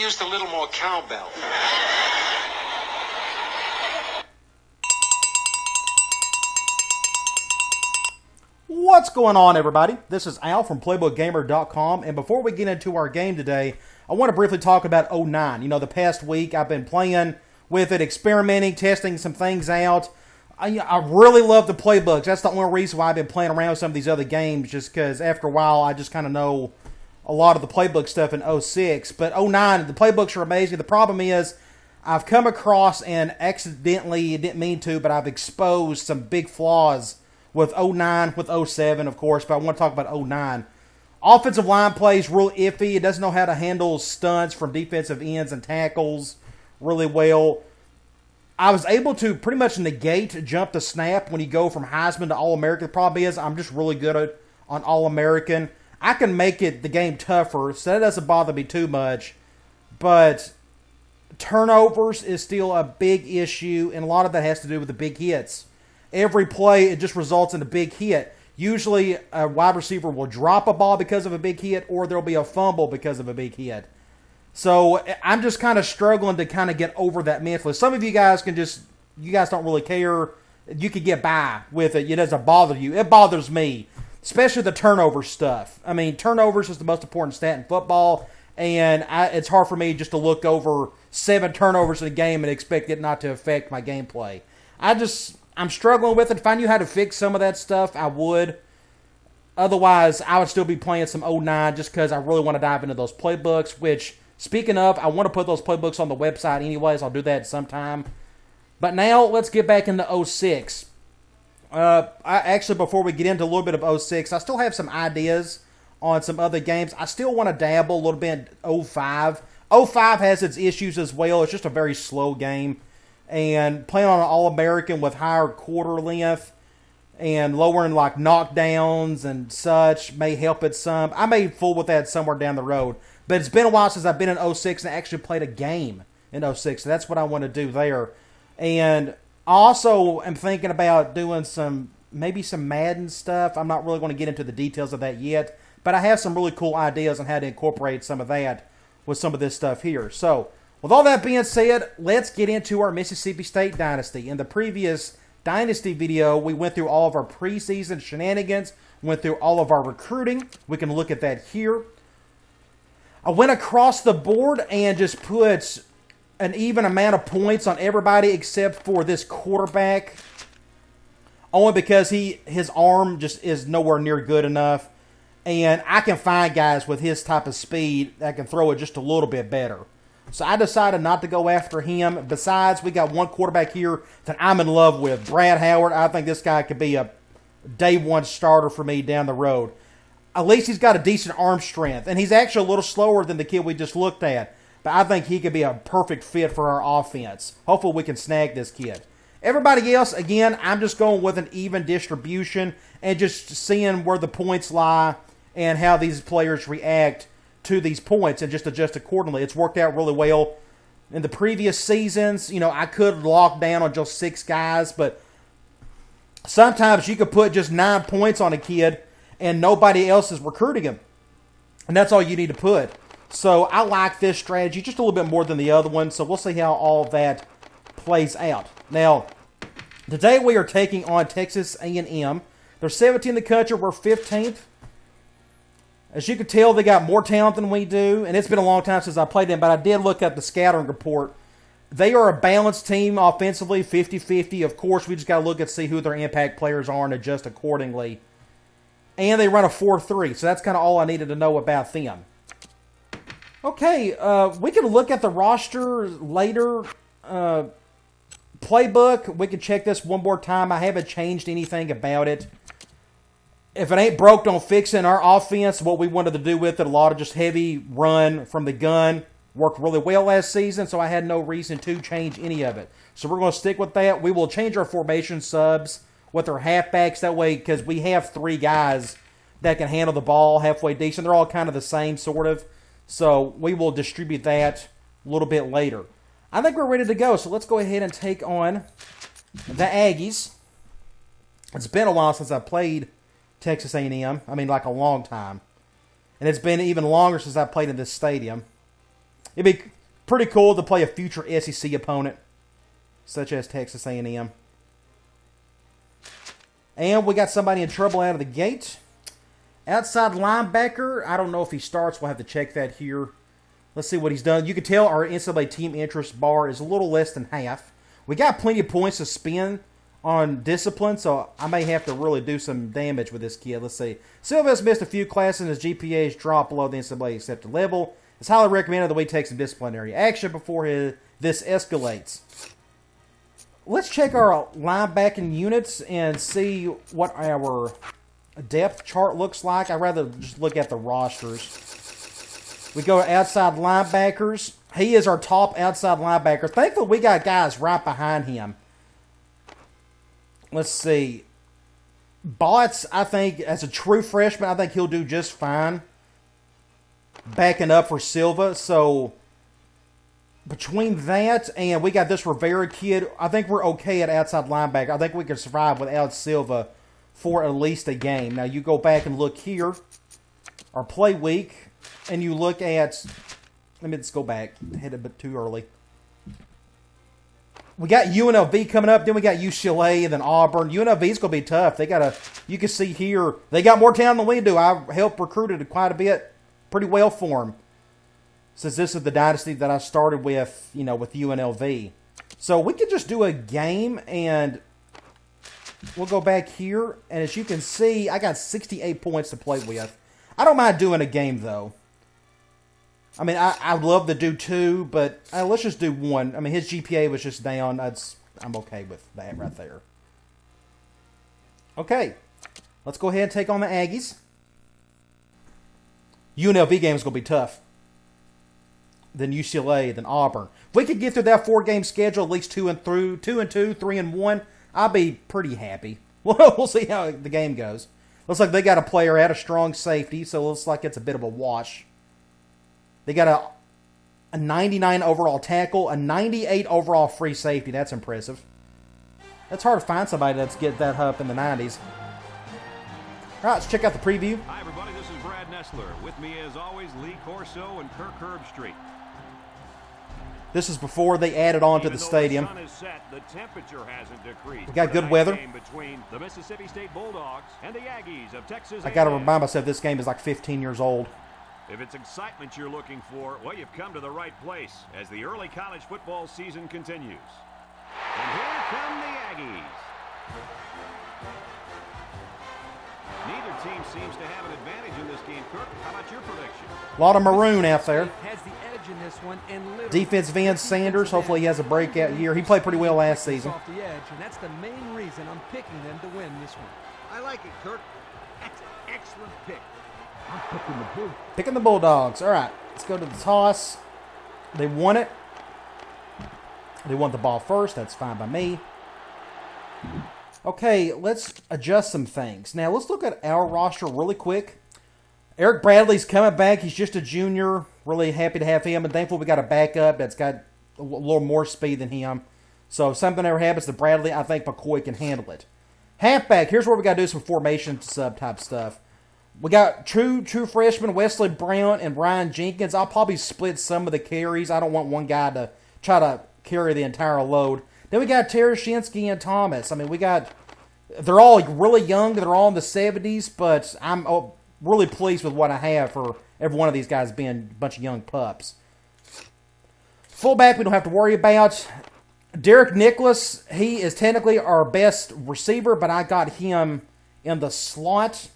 used a little more cowbell. What's going on, everybody? This is Al from PlaybookGamer.com, and before we get into our game today, I want to briefly talk about 09. You know, the past week I've been playing with it, experimenting, testing some things out. I really love the playbooks. That's the only reason why I've been playing around with some of these other games, just because after a while I just kind of know a lot of the playbook stuff in 06. But 09, the playbooks are amazing. The problem is I've come across and accidentally, didn't mean to, but I've exposed some big flaws with 09, with 07, of course, but I want to talk about 09. Offensive line plays real iffy. It doesn't know how to handle stunts from defensive ends and tackles really well. I was able to pretty much negate jump the snap when you go from Heisman to All-American. The problem is I'm just really good on All-American. I can make the game tougher, so that doesn't bother me too much. But turnovers is still a big issue, and a lot of that has to do with the big hits. Every play, it just results in a big hit. Usually, a wide receiver will drop a ball because of a big hit, or there'll be a fumble because of a big hit. So, I'm just kind of struggling to kind of get over that mentally. Some of you guys you guys don't really care. You can get by with it. It doesn't bother you. It bothers me, especially the turnover stuff. I mean, turnovers is the most important stat in football, and it's hard for me just to look over 7 turnovers in a game and expect it not to affect my gameplay. I'm struggling with it. If I knew how to fix some of that stuff, I would. Otherwise, I would still be playing some 09 just because I really want to dive into those playbooks, which, speaking of, I want to put those playbooks on the website anyways. I'll do that sometime. But now, let's get back into 06. Actually, before we get into a little bit of 06, I still have some ideas on some other games. I still want to dabble a little bit in 05. 05 has its issues as well. It's just a very slow game. And playing on an All-American with higher quarter length and lowering like knockdowns and such may help it some. I may fool with that somewhere down the road. But it's been a while since I've been in 06 and actually played a game in 06. So that's what I want to do there. And I also am thinking about doing maybe some Madden stuff. I'm not really going to get into the details of that yet. But I have some really cool ideas on how to incorporate some of that with some of this stuff here. So, with all that being said, let's get into our Mississippi State Dynasty. In the previous Dynasty video, we went through all of our preseason shenanigans, went through all of our recruiting. We can look at that here. I went across the board and just put an even amount of points on everybody except for this quarterback. Only because his arm just is nowhere near good enough. And I can find guys with his type of speed that can throw it just a little bit better. So I decided not to go after him. Besides, we got one quarterback here that I'm in love with, Brad Howard. I think this guy could be a day one starter for me down the road. At least he's got a decent arm strength. And he's actually a little slower than the kid we just looked at. But I think he could be a perfect fit for our offense. Hopefully we can snag this kid. Everybody else, again, I'm just going with an even distribution and just seeing where the points lie and how these players react to these points and just adjust accordingly. It's worked out really well. In the previous seasons, I could lock down on just 6 guys, but sometimes you could put just 9 points on a kid and nobody else is recruiting him. And that's all you need to put. So I like this strategy just a little bit more than the other one, so we'll see how all of that plays out. Now, today we are taking on Texas A&M. They're 17th in the country. We're 15th. As you can tell, they got more talent than we do, and it's been a long time since I played them, but I did look up the scouting report. They are a balanced team offensively, 50-50. Of course, we just got to look and see who their impact players are and adjust accordingly. And they run a 4-3, so that's kind of all I needed to know about them. Okay, we can look at the roster later. Playbook, we can check this one more time. I haven't changed anything about it. If it ain't broke, don't fix it. In our offense, what we wanted to do with it, a lot of just heavy run from the gun, worked really well last season, so I had no reason to change any of it. So we're going to stick with that. We will change our formation subs with our halfbacks that way, because we have 3 guys that can handle the ball halfway decent. They're all kind of the same, sort of. So we will distribute that a little bit later. I think we're ready to go, so let's go ahead and take on the Aggies. It's been a while since I played Texas A&M. I mean, like a long time. And it's been even longer since I played in this stadium. It'd be pretty cool to play a future SEC opponent, such as Texas A&M. And we got somebody in trouble out of the gate. Outside linebacker, I don't know if he starts. We'll have to check that here. Let's see what he's done. You can tell our NCAA team interest bar is a little less than half. We got plenty of points to spend on discipline, so I may have to really do some damage with this kid. Let's see. Silva's missed a few classes and his GPA has dropped below the NCAA accepted level. It's highly recommended that we take some disciplinary action before this escalates. Let's check our linebacking units and see what our depth chart looks like. I'd rather just look at the rosters. We go to outside linebackers. He is our top outside linebacker. Thankfully, we got guys right behind him. Let's see. Botts, I think, as a true freshman, I think he'll do just fine. Backing up for Silva. So, between that and we got this Rivera kid, I think we're okay at outside linebacker. I think we can survive without Silva for at least a game. Now, you go back and look here, our play week, and you look at, let me just go back, hit a bit too early. We got UNLV coming up, then we got UCLA, and then Auburn. UNLV's going to be tough. They got you can see here, they got more talent than we do. I helped recruit it quite a bit, pretty well for them. Since this is the dynasty that I started with, with UNLV. So we could just do a game, and we'll go back here. And as you can see, I got 68 points to play with. I don't mind doing a game, though. I mean, I'd love to do two, but let's just do one. I mean, his GPA was just down. I'm okay with that right there. Okay, let's go ahead and take on the Aggies. UNLV game is going to be tough. Then UCLA, then Auburn. If we could get through that 4-game schedule, at least 2-2, 3-1, I'll be pretty happy. We'll see how the game goes. Looks like they got a player at a strong safety, so it looks like it's a bit of a wash. They got a 99 overall tackle, a 98 overall free safety. That's impressive. It's hard to find somebody that's get that up in the 90s. All right, let's check out the preview. Hi, everybody. This is Brad Nessler. With me, as always, Lee Corso and Kirk Herbstreit. This is before they added on to the stadium. The sun is set, the temperature hasn't decreased. We got good weather. Between the Mississippi State Bulldogs and the Aggies of Texas. I got to remind myself this game is like 15 years old. If it's excitement you're looking for, well, you've come to the right place as the early college football season continues. And here come the Aggies. Neither team seems to have an advantage in this game, Kirk. How about your prediction? A lot of maroon out there. Has the edge in this one, and defensive end Sanders. Hopefully he has a breakout year. He played pretty well last season. Off the edge, and that's the main reason I'm picking them to win this one. I like it, Kirk. That's an excellent pick. I'm picking the Bulldogs. All right, let's go to the toss. They won it. They want the ball first. That's fine by me. Okay, let's adjust some things. Now, let's look at our roster really quick. Eric Bradley's coming back. He's just a junior. Really happy to have him. And thankfully, we got a backup that's got a little more speed than him. So if something ever happens to Bradley, I think McCoy can handle it. Halfback, here's where we got to do some formation sub-type stuff. We got true freshmen Wesley Brown and Ryan Jenkins. I'll probably split some of the carries. I don't want one guy to try to carry the entire load. Then we got Tereshinski and Thomas. I mean, they're all really young. They're all in the 70s, but I'm really pleased with what I have for every one of these guys being a bunch of young pups. Fullback, we don't have to worry about. Derek Nicholas, he is technically our best receiver, but I got him in the slot.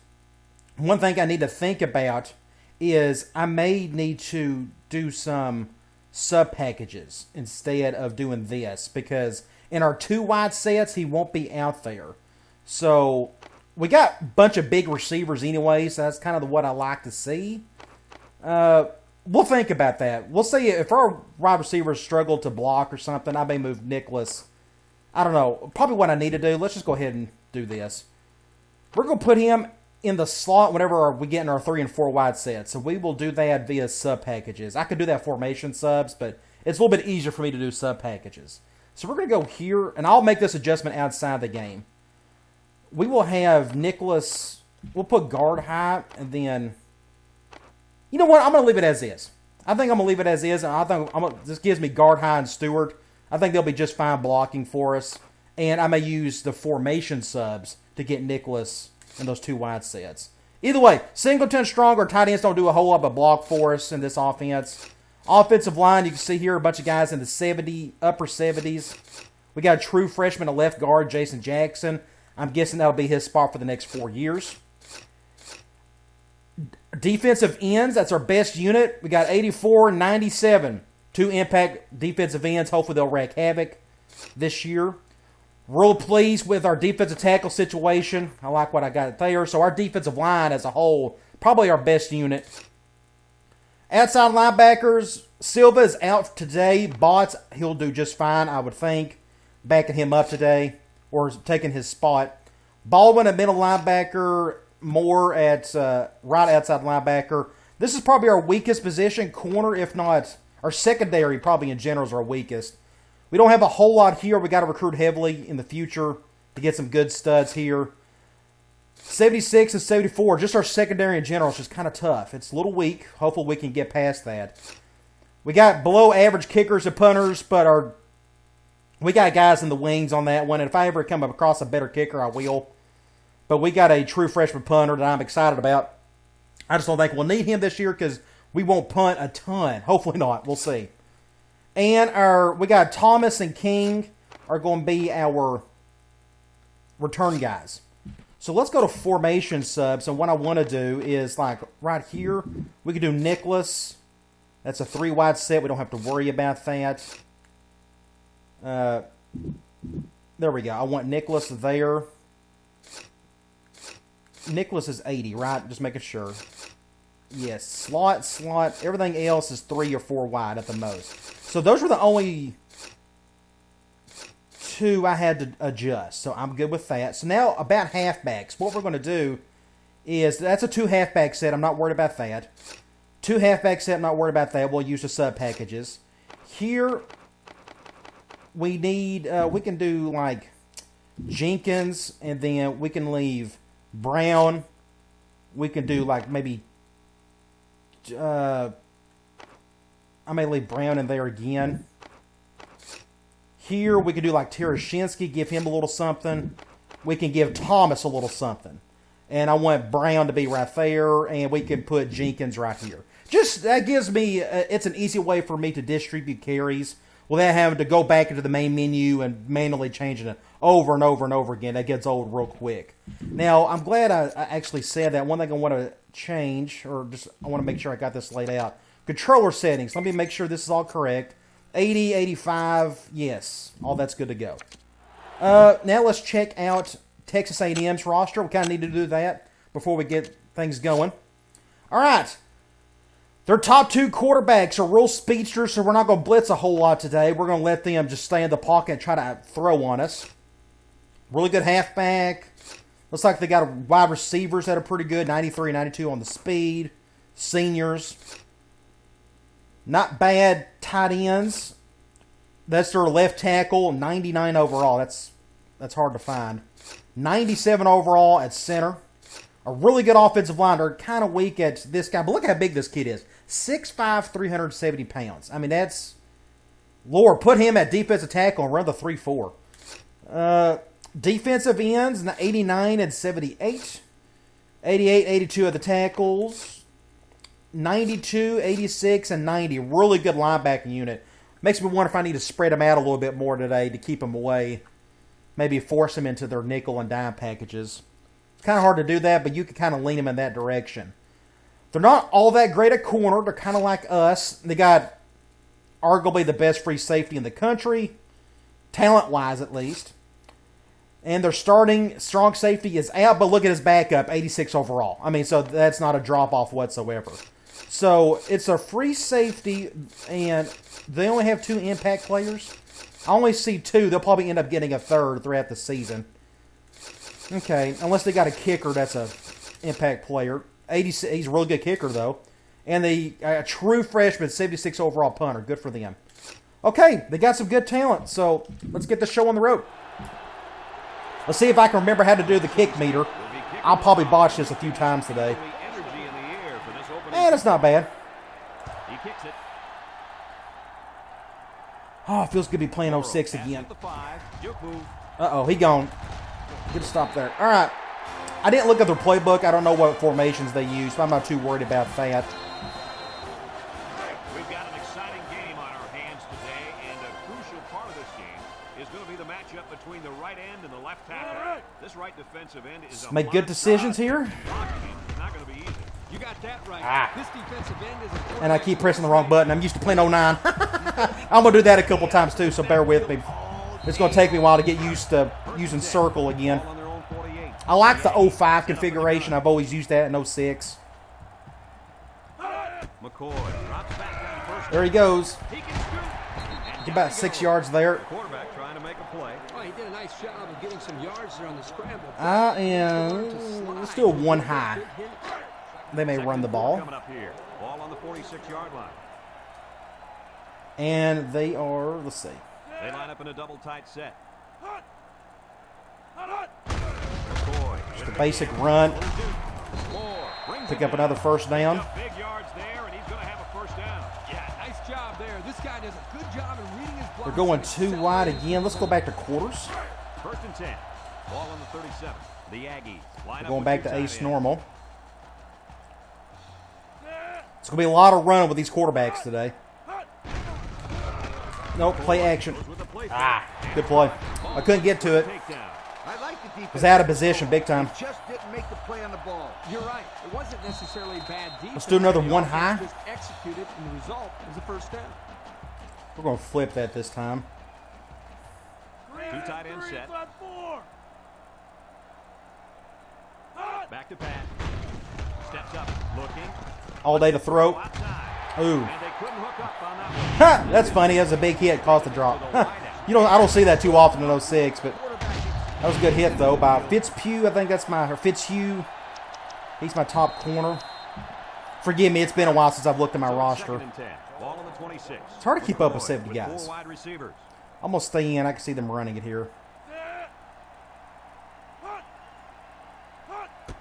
One thing I need to think about is I may need to do some sub-packages instead of doing this, because in our 2 wide sets, he won't be out there. So we got a bunch of big receivers anyway, so that's kind of what I like to see. We'll think about that. We'll see if our wide receivers struggle to block or something. I may move Nicholas. I don't know. Probably what I need to do. Let's just go ahead and do this. We're going to put him in the slot whenever we get in our 3 and 4 wide sets. So we will do that via sub packages. I could do that formation subs, but it's a little bit easier for me to do sub packages. So we're going to go here, and I'll make this adjustment outside the game. We will have Nicholas, we'll put guard high, and then, you know what, I'm going to leave it as is. I think I'm going to leave it as is. And I think this gives me guard high and Stewart. I think they'll be just fine blocking for us. And I may use the formation subs to get Nicholas in those 2 wide sets. Either way, Singleton stronger. Tight ends don't do a whole lot of block for us in this offense. Offensive line, you can see here a bunch of guys in the upper 70s. We got a true freshman at left guard, Jason Jackson. I'm guessing that'll be his spot for the next 4 years. Defensive ends, that's our best unit. We got 84 and 97. 2 impact defensive ends. Hopefully they'll wreak havoc this year. Real pleased with our defensive tackle situation. I like what I got there. So our defensive line as a whole, probably our best unit. Outside linebackers, Silva is out today. Botts, he'll do just fine, I would think. Backing him up today, or taking his spot. Baldwin at middle linebacker, Moore at right outside linebacker. This is probably our weakest position, corner, if not our secondary, probably in general is our weakest. We don't have a whole lot here. We got to recruit heavily in the future to get some good studs here. 76 and 74, just our secondary in general is just kind of tough. It's a little weak. Hopefully we can get past that. We got below average kickers and punters, but we got guys in the wings on that one. And if I ever come across a better kicker, I will. But we got a true freshman punter that I'm excited about. I just don't think we'll need him this year because we won't punt a ton. Hopefully not. We'll see. And we got Thomas and King are going to be our return guys. So let's go to formation subs. And what I want to do is, like, right here, we could do Nicholas. That's a 3 wide set. We don't have to worry about that. There we go. I want Nicholas there. Nicholas is 80, right? Just making sure. Yes, slot. Everything else is 3 or 4 wide at the most. So those were the only 2 I had to adjust. So I'm good with that. So now about halfbacks. What we're going to do is, that's a 2 halfback set. I'm not worried about that. 2 halfback set. I'm not worried about that. We'll use the sub packages. Here we need, we can do like Jenkins, and then we can leave Brown. We can do like maybe, I may leave Brown in there again. Here we can do like Terashinsky, give him a little something. We can give Thomas a little something. And I want Brown to be right there, and we can put Jenkins right here. Just, that gives me, it's an easy way for me to distribute carries without having to go back into the main menu and manually changing it over and over and over again. That gets old real quick. Now, I'm glad I actually said that. One thing I want to change, or just I want to make sure I got this laid out. Controller settings. Let me make sure this is all correct. 80, 85, yes. All that's good to go. Now let's check out Texas A&M's roster. We kind of need to do that before we get things going. All right. Their top 2 quarterbacks are real speedsters, so we're not going to blitz a whole lot today. We're going to let them just stay in the pocket and try to throw on us. Really good halfback. Looks like they got wide receivers that are pretty good. 93, 92 on the speed. Seniors. Not bad tight ends. That's their left tackle. 99 overall. That's hard to find. 97 overall at center. A really good offensive line. They're kind of weak at this guy. But look how big this kid is. 6'5", 370 pounds. I mean, that's... Lord, put him at defensive tackle and run the 3-4. Defensive ends, 89 and 78. 88, 82 of the tackles. 92, 86, and 90. Really good linebacking unit. Makes me wonder if I need to spread them out a little bit more today to keep them away. Maybe force them into their nickel and dime packages. It's kind of hard to do that, but you can kind of lean them in that direction. They're not all that great at corner. They're kind of like us. They got arguably the best free safety in the country, talent-wise at least. And their starting strong safety is out, but look at his backup, 86 overall. I mean, so that's not a drop-off whatsoever. So it's a free safety, and they only have 2 impact players. I only see 2. They'll probably end up getting a third throughout the season. Okay, unless they got a kicker that's a impact player. 86, he's a really good kicker, though. And the true freshman, 76 overall punter. Good for them. Okay, they got some good talent, so let's get the show on the road. Let's see if I can remember how to do the kick meter. I'll probably botch this a few times today. And it's not bad. kicks it. Oh, it feels good to be playing 06 Pass again. at the 5. Juke move. Uh-oh, he gone. Good stop there. All right. I didn't look at their playbook. I don't know what formations they use, but I'm not too worried about that. We've got an exciting game on our hands today, and a crucial part of this game is going to be the matchup between the right end and the left tackle. This right defensive end is a Make good decisions here. It's not going to be easy. You got that right. Ah. This defensive end is a And I keep pressing the wrong button. I'm used to playing 09. I'm going to do that a couple times too, so bear with me. It's going to take me a while to get used to using circle again. Ball on their own 48. I like the 05 configuration. I've always used that in 06. McCoy drops back on first. There he goes. He can scoop. And Get about 6 yards there. quarterback trying to make a play. Oh, he did a nice job of getting some yards there on the scramble. Let's do a one high. They may run the ball. Coming up here. Ball on the 46-yard line. And they are, let's see. They line up in a double tight set. McCoy. Just a basic run. Pick up another first down. Big yards there, and he's going to have a first down. Yeah, nice job there. This guy does a good job in reading his blocks. They're going and too wide again. Let's go back to quarters. First and 10. Ball on the 37. The Aggies line We're up going with back two to tight ace ends. normal. It's going to be a lot of running with these quarterbacks today. Nope, play action. Goes with the play Ah, good play. I couldn't get to it. takedown. I like the defense. Was out of position big time. Just didn't make the play on the ball. You're right. It wasn't necessarily bad defense. Let's do another The one offense high. Just executed, and the result was a first down. We're going to flip that this time. Two tight end set. Back to Pat. Steps up, looking. All day to throw. Outside. Ooh. And they couldn't hook up on that one. Ha! That's funny. That was a big hit. Caused the drop. I don't see that too often in 06, but that was a good hit, though, by Fitzhugh. I think that's or Fitzhugh. He's my top corner. Forgive me. It's been a while since I've looked at my roster. Second and 10. Ball on the 26. It's hard to keep up with McCoy 70 with guys. 4 wide receivers. I'm going to stay in. I can see them running it here.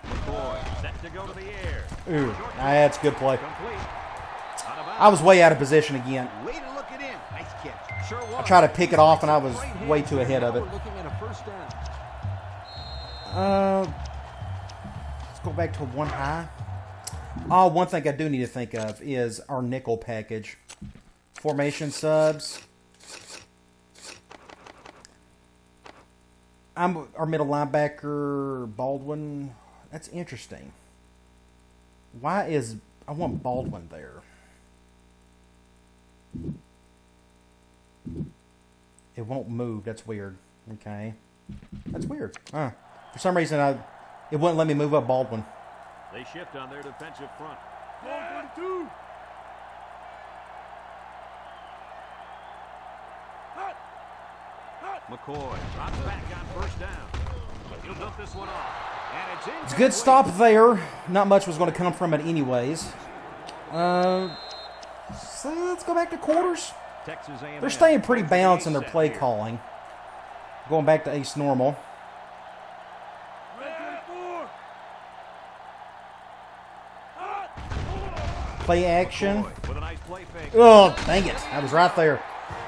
McCoy set to go to the air. Ooh, that's a good play. Complete. Out of bounds. I was way out of position again. Way to look it in. Nice catch. Sure was. I tried to pick it off, and I was way too ahead of it. We're looking at a first down. Let's go back to one high. Oh, one thing I do need to think of is our nickel package. Formation subs. Our middle linebacker, Baldwin. That's interesting. I want Baldwin there. It won't move. That's weird. Okay. That's weird. For some reason, it wouldn't let me move up Baldwin. They shift on their defensive front. McCoy drops back on first down. He'll dump this one off. And it's It's a good stop there. Not much was going to come from it anyways. So let's go back to quarters. Texas A&M. They're staying pretty balanced in their play calling. Going back to ace normal. Play action. With a nice play fake. Oh, dang it. I was right there.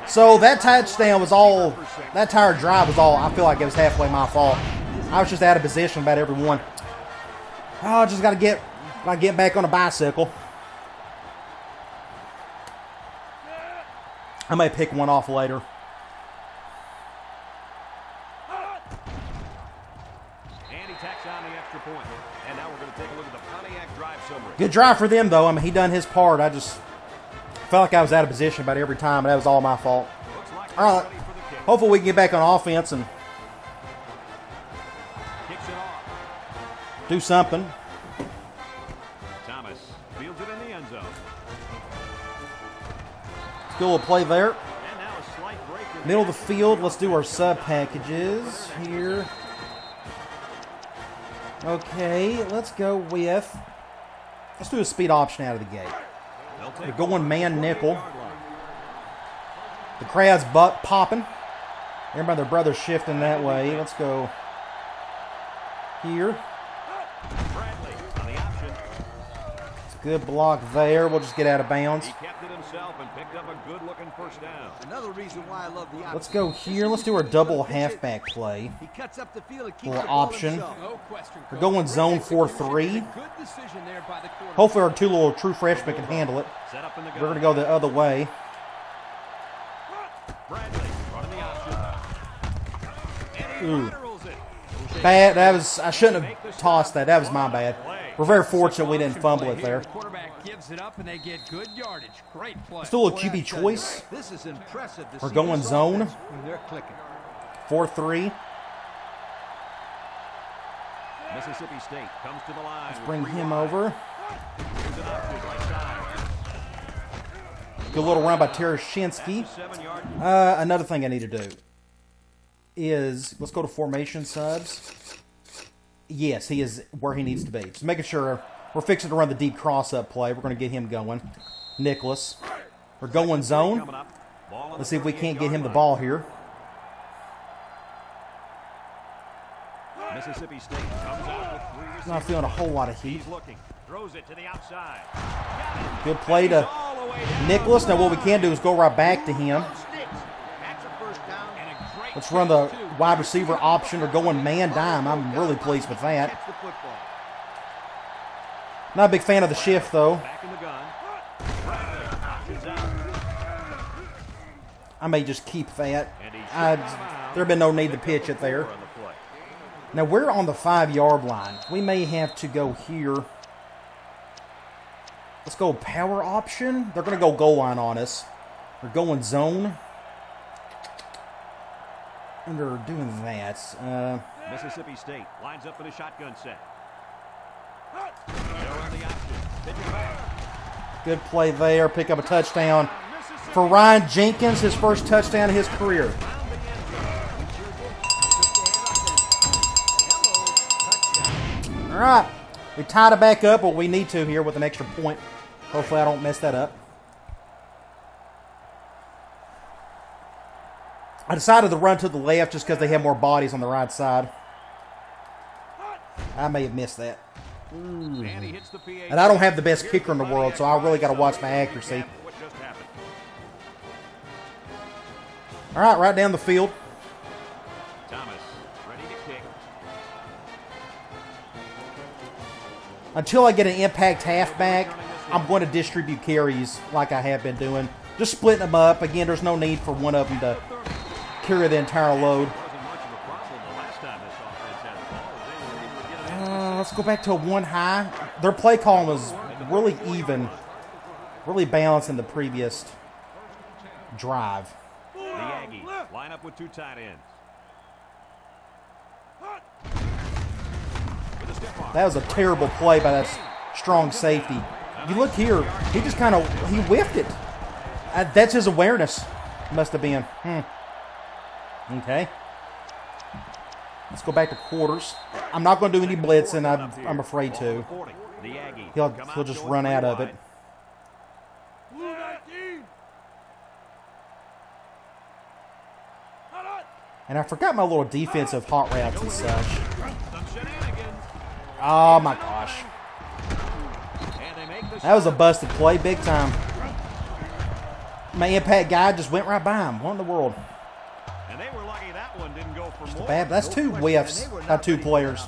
So that touchdown was all, that entire drive was all, I feel like it was halfway my fault. I was just out of position about every one. Oh, just got to get back on a bicycle. I may pick one off later. And he tacks on the extra point. And now we're going to take a look at the Pontiac drive summary. Good drive for them, though. I mean, he done his part. I just felt like I was out of position about every time, and that was all my fault. Looks like All they're right. ready for the kick. Hopefully we can get back on offense and Kicks it off. do something. Thomas fields it in the end zone. Still a play there. And now a slight break. in the Middle of the action. field. Let's do our sub packages here. Okay, let's go with. Let's do a speed option out of the gate. They'll take We're going man nickel. 40-yard line. The crowd's butt popping. Everybody, their brother's shifting that way. Let's go here. Bradley on the option. Good block there. We'll just get out of bounds. He kept it himself and picked up a good-looking first down. Another reason why I love the option. Let's go here. Let's do our double halfback play. He cuts up the field and keeps Little the ball option. himself. No question. We're going zone 4-3. Good decision there by the quarterback. Hopefully our two little true freshmen can handle it. Set up in the gun. We're going to go the other way. Bradley running the option. And he Ooh. laterals it. Bad. That was. I shouldn't have tossed that. That was my bad. We're very fortunate we didn't fumble it there. The quarterback gives it up and they get good yardage. Great play. Still a QB choice. This is impressive. to We're see going this zone. offense when they're clicking. 4-3. Mississippi State comes to the line. Let's with bring 3 him wide. over. Here's an option right side. Good little run by Tereshinsky. That's a 7-yard. Another thing I need to do is let's go to formation subs. Yes, he is where he needs to be. Just making sure we're fixing to run the deep cross-up play. We're going to get him going. Nicholas. We're going zone. Coming up. Ball on Let's the see if we can't get 38-yard him the line. ball here. Mississippi State comes out with 3 receivers. Not feeling a whole lot of heat. He's looking. Throws it to the outside. Got it. Good play to All the way down. Nicholas. Now what we can do is go right back to him. Sticks. That's a first down. And a great Let's run the wide receiver option. We're going man dime. I'm really pleased with that. Catch the football. Not a big fan of the shift, though. back in the gun. Bradley options out. I may just keep that. And he's There'd been no need to pitch it there. on the play. Now, we're on the 5-yard line. We may have to go here. Let's go power option. They're going to go goal line on us. We're going zone. And they're doing that. Mississippi State lines up in a shotgun set. They're on the option. Pitch it back. Good play there. Pick up a touchdown for Ryan Jenkins, his first touchdown of his career. All right. We tied it back up, but we need to here with an extra point. Hopefully I don't mess that up. I decided to run to the left just because they have more bodies on the right side. I may have missed that. And he hits the PA. And I don't have the best kicker in the world, so I really got to watch my accuracy. What just happened? All right, right down the field. Thomas ready to kick. Until I get an impact halfback, I'm going to distribute carries like I have been doing. Just splitting them up. Again, there's no need for one of them to carry the entire load. Wasn't much of a problem the last time this offense had the ball. They were able to get an Let's go back to a 1 high. Their play calling was really even, really balanced in the previous drive. The Aggies line up with 2 tight ends. With a stiff arm. That was a terrible play by that strong safety. You look here, he just kind of, he whiffed it. That's his awareness. Must have been. Okay. Let's go back to quarters. I'm not going to do any blitzing. I'm afraid to. The Aggies He'll come out just going run 3 out of wide. it. And I forgot my little defensive hot routes and such. Some shenanigans. Oh my gosh. And they make the That was a busted play, big time. My impact guy just went right by him. What in the world? And they were lucky that one didn't go for more. Bad. That's 2 whiffs by 2 players.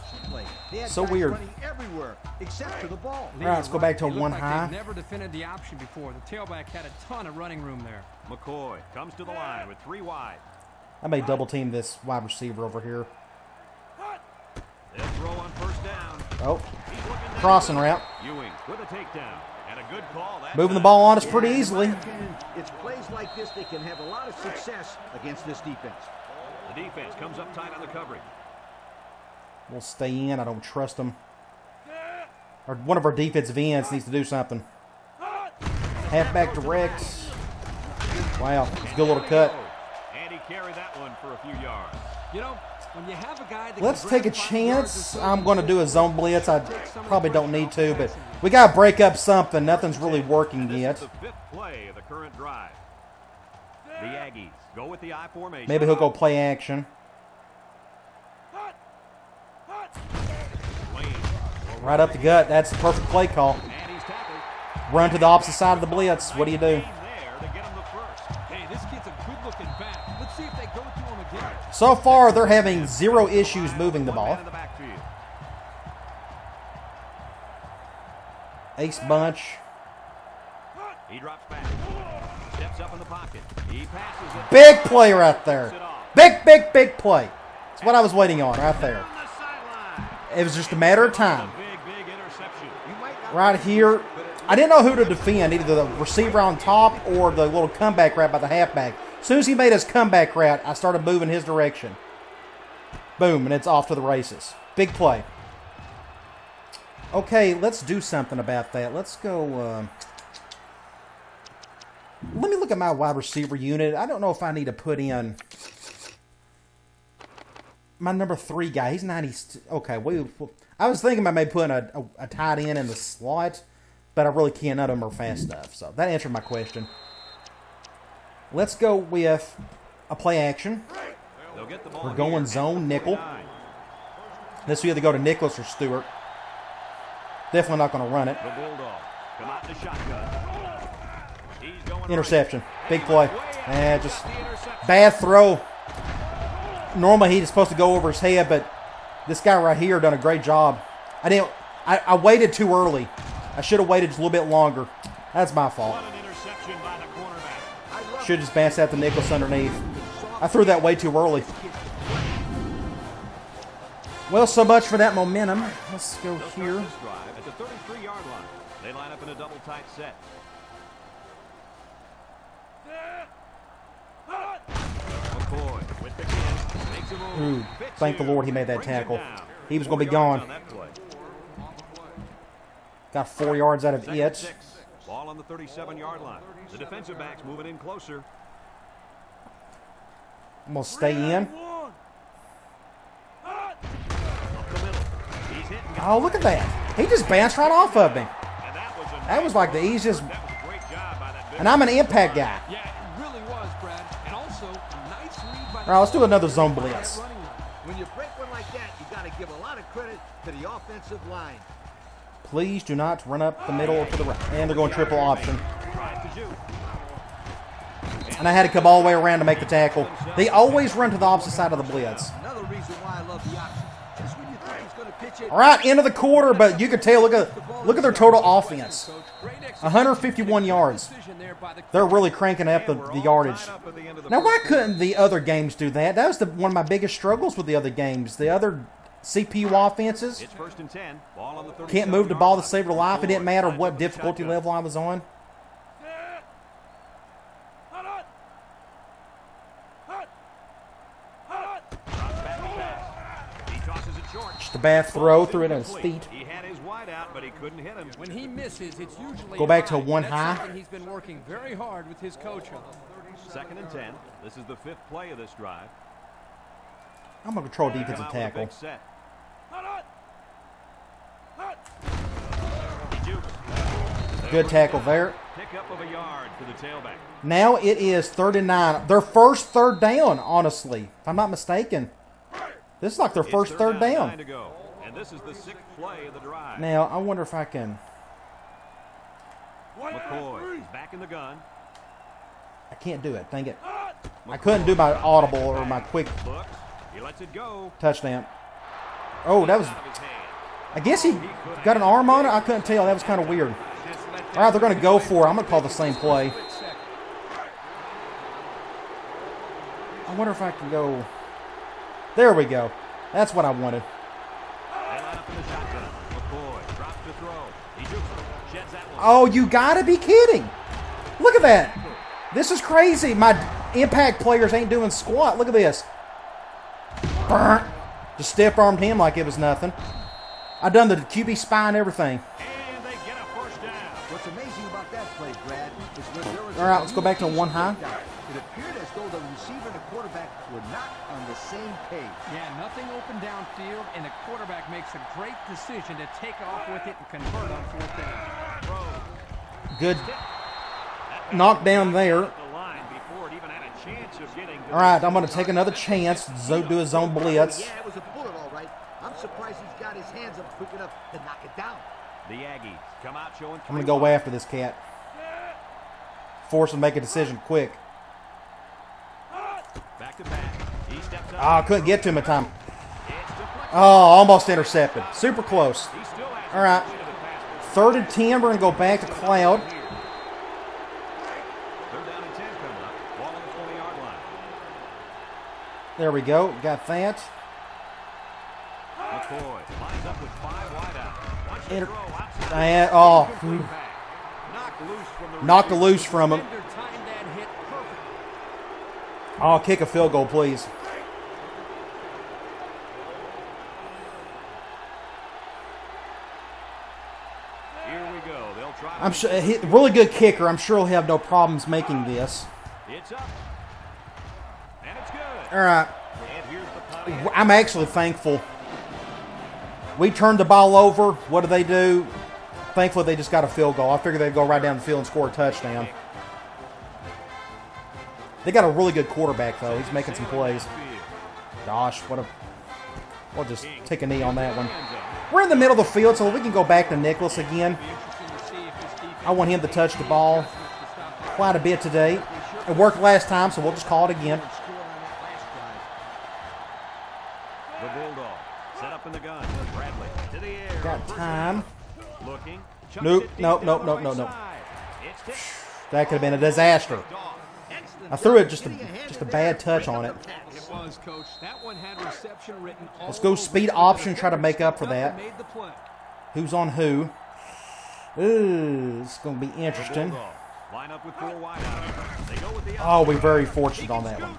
So weird. Everywhere except for the ball. All right, let's go back to a They looked 1 like high. they'd never defended the option before. The tailback had a ton of running room there. McCoy comes to the line with 3 wide. I may double team this wide receiver over here. They'll throw on first down. Oh, He's looking down. crossing route. Ewing with a takedown. And a good call. That Moving the time. ball on us pretty easily. In my opinion, it's plays like this that can have a lot of success against this defense. The defense comes up tight on the coverage. We'll stay in. I don't trust them. Or one of our defensive ends needs to do something. Halfback direct. Wow, it's a good little cut. And he carried that one for a few yards. You know, when you have a guy that Let's can take a grab 5 yards chance. and I'm going to do a zone blitz. I probably don't need to, but we got to break up something. Nothing's really working This yet. is the 5th play of the current drive. The Aggies go with the I formation. Maybe he'll go play action. Lane. Right up the gut. That's the perfect play call. And he's tackled. Run to the opposite side of the blitz. What do you do? Hey, this kid's a good-looking back. Let's see if they go to him again. So far, they're having zero issues moving the ball. Ace bunch. He drops back. Steps up in the pocket. He passes it. Big play right there. Big play. That's what I was waiting on right there. It was just a matter of time. Right here. I didn't know who to defend, either the receiver on top or the little comeback route by the halfback. As soon as he made his comeback route, I started moving his direction. Boom, and it's off to the races. Big play. Okay, let's do something about that. Let's go. Let me look at my wide receiver unit. I don't know if I need to put in my number 3 guy. He's 90. Okay, I was thinking about maybe putting a tight end in the slot, but I really can't. None of them are fast enough. So that answered my question. Let's go with a play action. We're going zone nickel. This will either go to Nicholas or Stewart. Definitely not going to run it. Interception. Big play. Just bad throw. Normally he's supposed to go over his head, but this guy right here done a great job. I waited too early. I should have waited just a little bit longer. That's my fault. Should have just bounced out the Nicholas underneath. I threw that way too early. Well, so much for that momentum. Let's go here. At the 33-yard line, they line up in a double tight set. McCoy with the kick, makes a move. Ooh, thank the Lord he made that tackle. He was going to be gone. Got 4 yards out of it. Ball on the 37-yard line. The defensive back's moving in closer. I'm going to stay in. Oh, look at that. He just bounced right off of me. That was like the easiest. And I'm an impact guy. Yeah, it really was, Brad. And also, a nice read by All right, let's do another zone blitz. When you break one like that, you got to give a lot of credit to the offensive line. Please do not run up the middle or to the right. And they're going triple option. And I had to come all the way around to make the tackle. They always run to the opposite side of the blitz. Another reason why I love the option. Just when you think he's going to pitch it. All right, end of the quarter, but you can tell, look at their total offense. 151 yards. They're really cranking up the yardage. Now, why couldn't the other games do that? That was one of my biggest struggles with the other games. The other CPU offenses can't move the ball to save their life. It didn't matter what difficulty level I was on. Just a bad throw, threw it at his feet. He had his wide out, but he couldn't hit him. When he misses, it's usually go back to high. one That's high. something he's been working very hard with his coach on. 2nd and 10. This is the 5th play of this drive. I'm going to control defensive tackle. Good tackle there. Pickup of a yard for the tailback. Now it is 3rd and 9. Their first 3rd down, honestly. If I'm not mistaken. This is like their first 3rd down. 9 to go. And this is the 6th play of the drive. Now, I wonder if I can. McCoy is back in the gun. I can't do it. Dang it. I couldn't do my audible or my quick Looks. He lets it go. touchdown. Oh, that was. I guess he got an arm on it. I couldn't tell. That was kind of weird. All right, they're going to go for it. I'm going to call the same play. I wonder if I can go. There we go. That's what I wanted. Oh, you got to be kidding. Look at that. This is crazy. My impact players ain't doing squat. Look at this. Burnt. Just stiff-armed him like it was nothing. I done the QB spy and everything. And they get a first down. What's amazing about that play, Brad, is when there was All right, let's go back to one high. It appeared as though the receiver and the quarterback were not on the same page. Yeah, nothing open downfield, and the quarterback makes a great decision to take off with it and convert on 4th down. Good knockdown there. All right, I'm going to take another chance. Do a zone blitz. Yeah, it was a bullet, all right. I'm surprised he's got his hands up quick enough to knock it down. The Aggies come out showing I'm going to go after this cat. Force him to make a decision quick. Back to back. He steps up. Oh, I couldn't get to him in time. Oh, almost intercepted. Super close. All right. 3rd and 10. We're going to go back to Cloud. 3rd down and 10 coming up. Ball on the 20-yard line. There we go. Got that. McCoy lines up with 5 wide out. Wants to Inter- throw outside. And, oh, Knocked loose from the knocked loose from him. Defender timed that hit perfect. Oh, kick a field goal, please. Here we go. They'll try. I'm sure really good kicker. I'm sure he'll have no problems making this. It's up. And it's good. All right. And here's the punt. I'm actually thankful. We turned the ball over. What do? Thankfully, they just got a field goal. I figured they'd go right down the field and score a touchdown. They got a really good quarterback, though. He's making some plays. Gosh, we'll just take a knee on that one. We're in the middle of the field, so we can go back to Nicholas again. I want him to touch the ball quite a bit today. It worked last time, so we'll just call it again. The Bulldog set up in the gun. Bradley to the air. Got time. Looking. Nope. That could have been a disaster. I threw it just a bad touch on it. It was, Coach. That one had reception written all Let's go over speed it. option, try to make up for that. Made the play. Who's on who? Ooh, it's going to be interesting. Line up with 4 wide out. They go with the Oh, we're very fortunate on that one.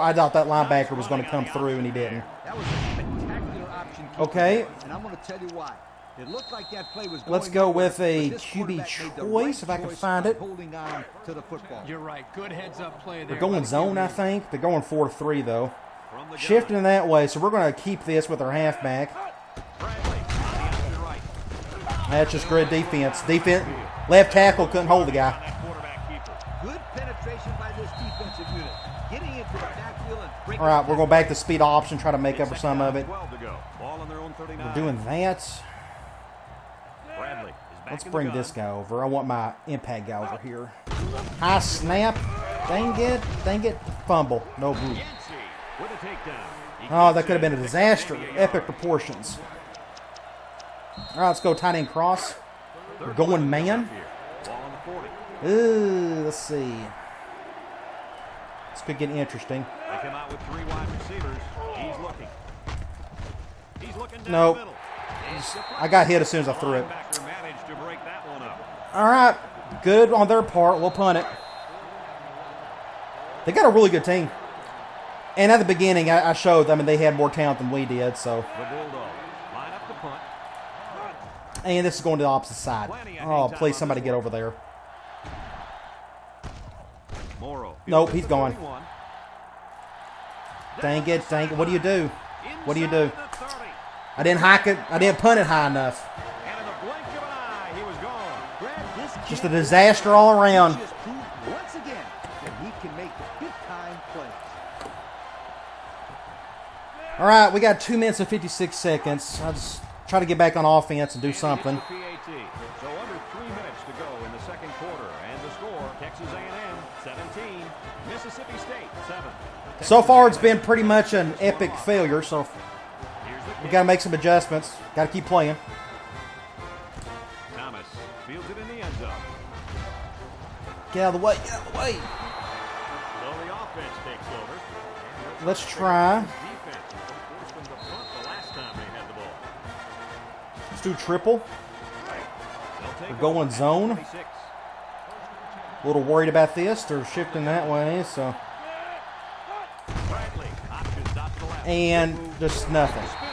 I thought that linebacker was going to come through, and he didn't. That was a spectacular option. Okay. And I'm going to tell you why. It looked like that play was going Let's go nowhere, with a but this QB quarterback made the choice, if I can choice find by it. Holding on to the football. You're right. Good heads-up play there. They're going zone, I think. They're going 4-3, though. from the gun. Shifting that way, so we're going to keep this with our halfback. Bradley on the option right. That's just great defense. Left tackle couldn't hold the guy. That quarterback keeper. Good penetration by this defensive unit. Getting into the backfield and breaking. All right, we're going back to speed option, try to make up for some of it. 12 to go. Ball on their own 39. We're doing that. Bradley is back Let's in the bring gun. this guy over. I want my impact guy over here. High snap. Dang it. Fumble. No blue. Yancey with a takedown. He Oh, that gets could have been a it. disaster. Maybe a Epic yard. proportions. All right, let's go tight end cross. We're going man. Here. Ball on the 40. Ooh, let's see. This could get interesting. They come out with 3 wide receivers. He's looking. He's looking down Nope. the middle. I got hit as soon as I threw it. Linebacker managed to break that one up. All right, good on their part. We'll punt it. They got a really good team. And at the beginning, I showed them, and they had more talent than we did. So, The Bulldog line up the punt. and this is going to the opposite side. Oh, please, somebody get over there. Morrow. Nope, he's gone. 31. Dang it. What do you do? What do you do? Inside the 30. I didn't hike it. I didn't punt it high enough. And in the blink of an eye, he was gone. Brad, this Just kid a disaster all around. just proved once again that he can make the big-time plays. All right, we got 2 minutes and 56 seconds. I'll just try to get back on offense and do something. And he gets the PAT. So under 3 minutes to go in the second quarter. And the score, Texas A&M 17, Mississippi State 7. So far, it's been pretty much an epic failure, so Here's the we kick. got to make some adjustments. Got to keep playing. Thomas fields it in the end zone. Get out of the way. Get out of the way. So the offense takes over. Let's try. Defense forced them to punt the last time they had the ball. Let's do triple. They'll take We're going over at zone. 26. A little worried about this. They're shifting that way, so. Bradley options out to the left. And just nothing. Spinner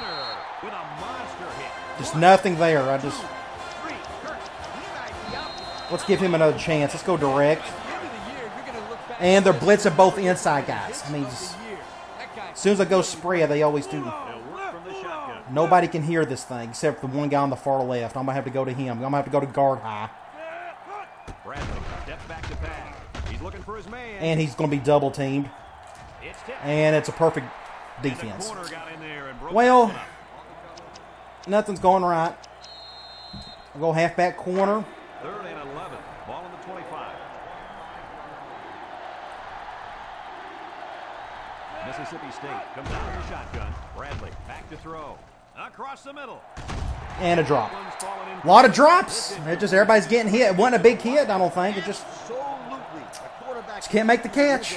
with a monster hit. Just nothing there. Three. Kirk, he might be out. Let's give him another chance. Let's go direct. End of the year, you're gonna look back And they're and blitzing say, both inside guys. I mean, of just, the year. That guy as soon as I go spread, they always do. They'll work from the shotgun. Nobody can hear this thing except for the one guy on the far left. I'm going to have to go to him. I'm going to have to go to guard high. Bradley steps back to pass. He's looking for his man. And he's going to be double teamed. It's tipped. And it's a perfect And the defense. corner got in there and broke Well, that one up. Nothing's going right. I'll go halfback corner. 3rd and 11. Ball on the 25. Mississippi State comes out in the shotgun. Bradley back to throw. Across the middle. And a drop. A lot of drops. It just everybody's getting hit. It wasn't a big hit, I don't think. It just can't make the catch.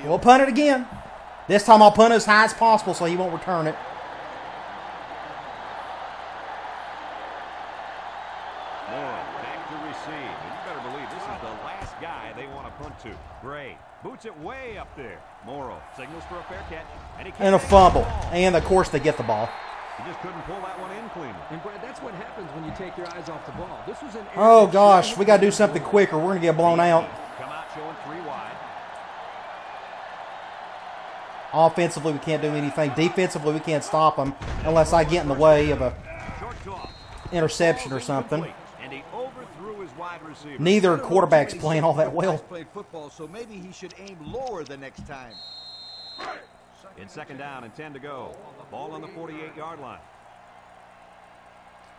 We'll punt it again. This time I'll punt it as high as possible so he won't return it. Morrow back to receive. And you better believe this is the last guy they want to punt to. Gray boots it way up there. Morrow signals for a fair catch. And a fumble. And, of course, they get the ball. He just couldn't pull that one in cleanly. And, Brad, that's what happens when you take your eyes off the ball. This was an Oh, gosh. We got to do something quicker. We're going to get blown out. Come out showing 3 wide. Offensively, we can't do anything. Defensively, we can't stop them unless I get in the way of a interception or something. And he overthrew his wide receiver. Neither quarterback's playing all that well. Played football, so maybe he should aim lower the next time. It's 2nd down and 10 to go. Ball on the 48-yard line.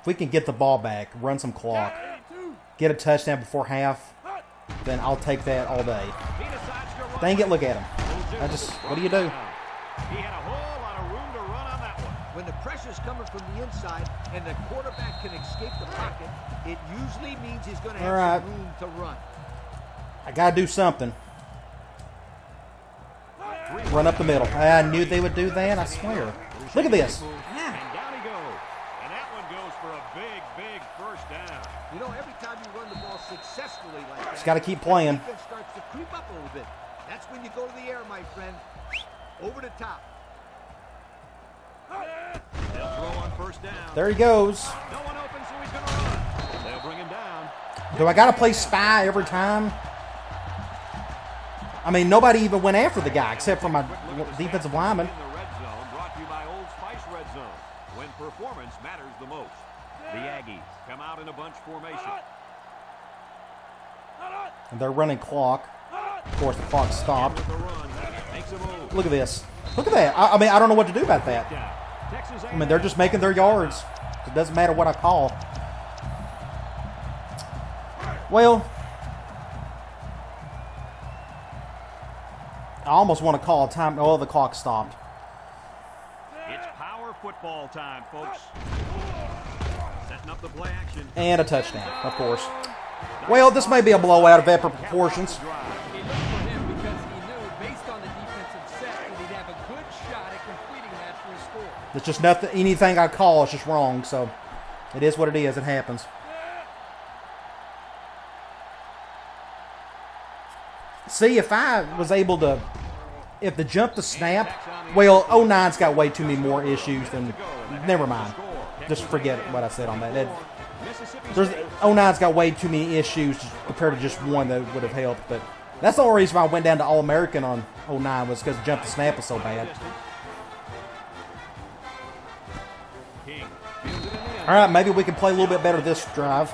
If we can get the ball back, run some clock, get a touchdown before half, then I'll take that all day. Dang it, look at him. What do you do? He had a whole lot of room to run on that one. When the pressure's coming from the inside and the quarterback can escape the pocket, it usually means he's going to have some room to run. I got to do something. Run up the middle. I knew they would do that, I swear. Look at this. And down he goes. And that one goes for a big, big first down. You know, every time you run the ball successfully like that, Just got to keep playing. the defense starts to creep up a little bit. That's when you go to the air, my friend. Over the top. They'll throw on first down. There he goes. No one open, so he's going to run. They'll bring him down. Do I got to play spy every time? I mean, nobody even went after the guy except for my defensive lineman. In the red zone, brought to you by Old Spice Red Zone. When performance matters the most. The Aggies come out in a bunch formation. And they're running clock. Of course, the clock stopped. With the run, makes a move. Look at this. Look at that. I mean, I don't know what to do about that. Texas I mean, they're just making their yards. It doesn't matter what I call. Well, I almost want to call a time. Oh, the clock stopped. It's power football time, folks. Setting up the play action. And a touchdown, of course. Well, this may be a blowout of epic proportions. It looked for him because he knew, based on the defensive set, that he'd have a good shot at completing that for a score. It's just nothing. Anything I call is just wrong. So it is what it is. It happens. See, if I was able to, if the jump to snap, well, 09's got way too many more issues than, never mind. Just forget what I said on that. There's 09's got way too many issues compared to just one that would have helped. But that's the only reason why I went down to All-American on 09 was because the jump to snap was so bad. All right, maybe we can play a little bit better this drive.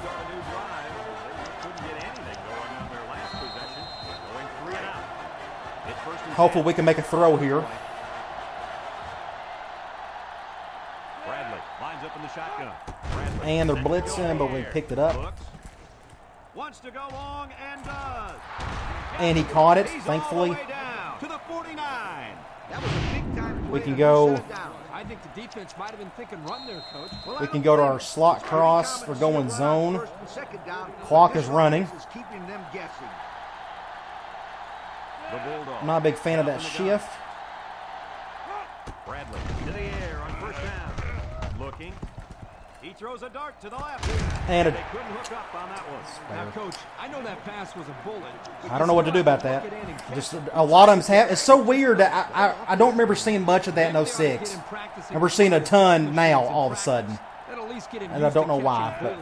Hopefully we can make a throw here. Bradley lines up in the shotgun. And they're blitzing, but we picked it up. Wants to go long and does. And he caught it, thankfully. To the 49. That was a big time play. We can go. I think the defense might have been thinking run there, Coach. We can go to our slot cross. We're going zone. Clock is running. Keeping them guessing. I'm not a big fan of that shift. Bradley to the air on first down. Looking. He throws a dart to the left. And They couldn't hook up on that one. Now, Coach, I know that pass was a bullet. I don't know what to do about that. Just a lot of them have. It's so weird that I don't remember seeing much of that in 06. And we're seeing a ton now all of a sudden. And I don't know why. But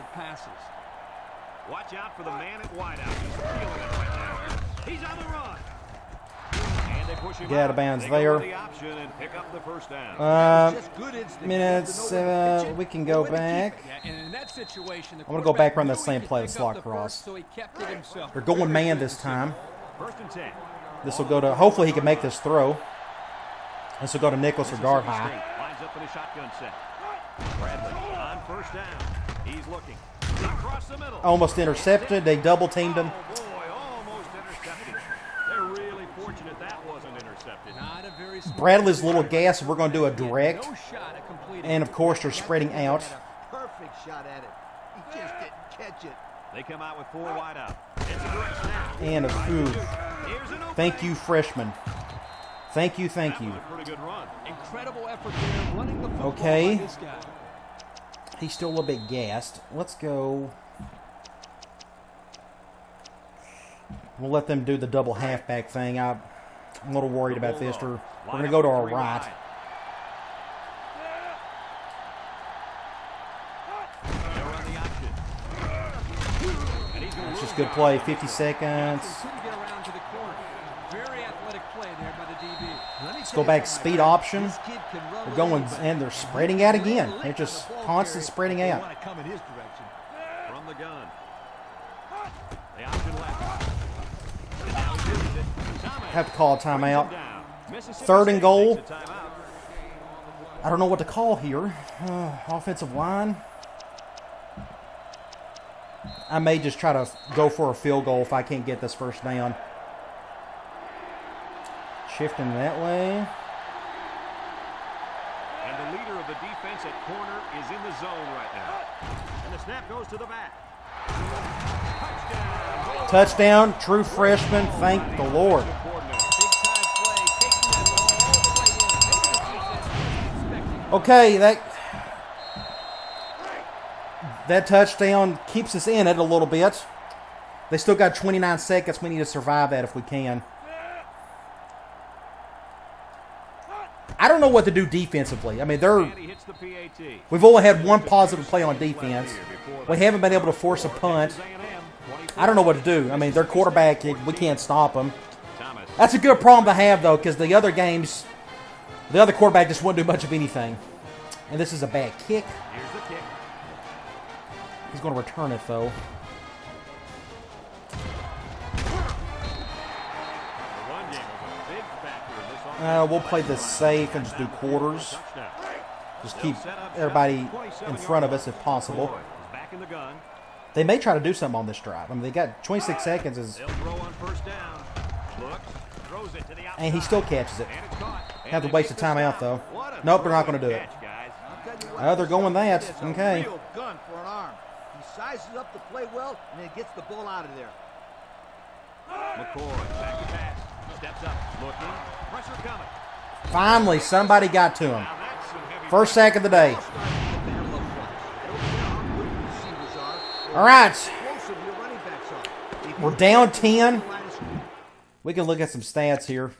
Watch out for the man at wideout. He's feeling it right now. He's on the run. And they push him get out of bounds They there. go for the option and pick up the first down. Minutes. We can go back. Yeah, and in that situation, I'm going to go back run that same play, the slot cross. So he kept it himself. They're going man this time. First and 10. This will go to, hopefully he can make this throw. This will go to Nicholas or guard high. Lines up in a shotgun set. Bradley on first down. He's looking. Across the middle. Almost intercepted. They double teamed him. Oh, boy, almost intercepted. They're really fortunate that wasn't intercepted. Not a very smart Bradley's a little gas. We're going to do a direct. No shot at completing. And, of course, they're spreading out. Perfect shot at it. He just didn't catch it. They come out with 4 wide out. It's a direct snap. And, Here's an opening. thank you, freshman. Thank you, thank That you. was a pretty good run. Incredible effort there running the football Okay. by this guy. He's still a little bit gassed. Let's go. We'll let them do the double halfback thing. I'm a little worried about this. We're going to go to our right. It's just good play. 50 seconds. Couldn't get around to the corner. Very athletic play there by the DB. Let's go back speed option. They're going, and they're spreading out again. They're just constant spreading out. Come in his direction. From the gun. The option left. And now he uses it. Thomas Have to call a timeout. down. Mississippi 3rd and State goal. takes a timeout. I don't know what to call here. Offensive line. I may just try to go for a field goal if I can't get this first down. Shifting that way. And the leader of the defense at corner is in the zone right now. And the snap goes to the back. Touchdown. Touchdown, true freshman. Thank the Lord. Coordinator. Big time play, taking that ball all the way in. Maybe the defense expecting. Okay, that touchdown keeps us in it a little bit. They still got 29 seconds. We need to survive that if we can. I don't know what to do defensively. I mean, And he hits the PAT. we've only had one positive play on defense. We haven't been able to force a punt. I don't know what to do. I mean, their quarterback, we can't stop him. Thomas. That's a good problem to have, though, because the other games, the other quarterback just wouldn't do much of anything. And this is a bad kick. Here's the kick. He's going to return it, though. The run game was a big factor in this offense. We'll play this safe and just do quarters. Touchdown. Just keep everybody in front of us if possible. Boyd is back in the gun. They may try to do something on this drive. I mean, they got 26 seconds, They'll throw on first down. Looks, throws it to the outside. and he still catches it. And it's caught. Have to And waste they a get this timeout, down. though. What a Nope, they're not going to throw do it. catch, guys. I'll tell you what, They're going that. it's a Okay. real gun for an arm. He sizes up the play well and then gets the ball out of there. McCoy, back to pass. Steps up, looking. Pressure coming. Finally, somebody got to him. Now that's some heavy First sack of the day. All right. We're down 10. We can look at some stats here.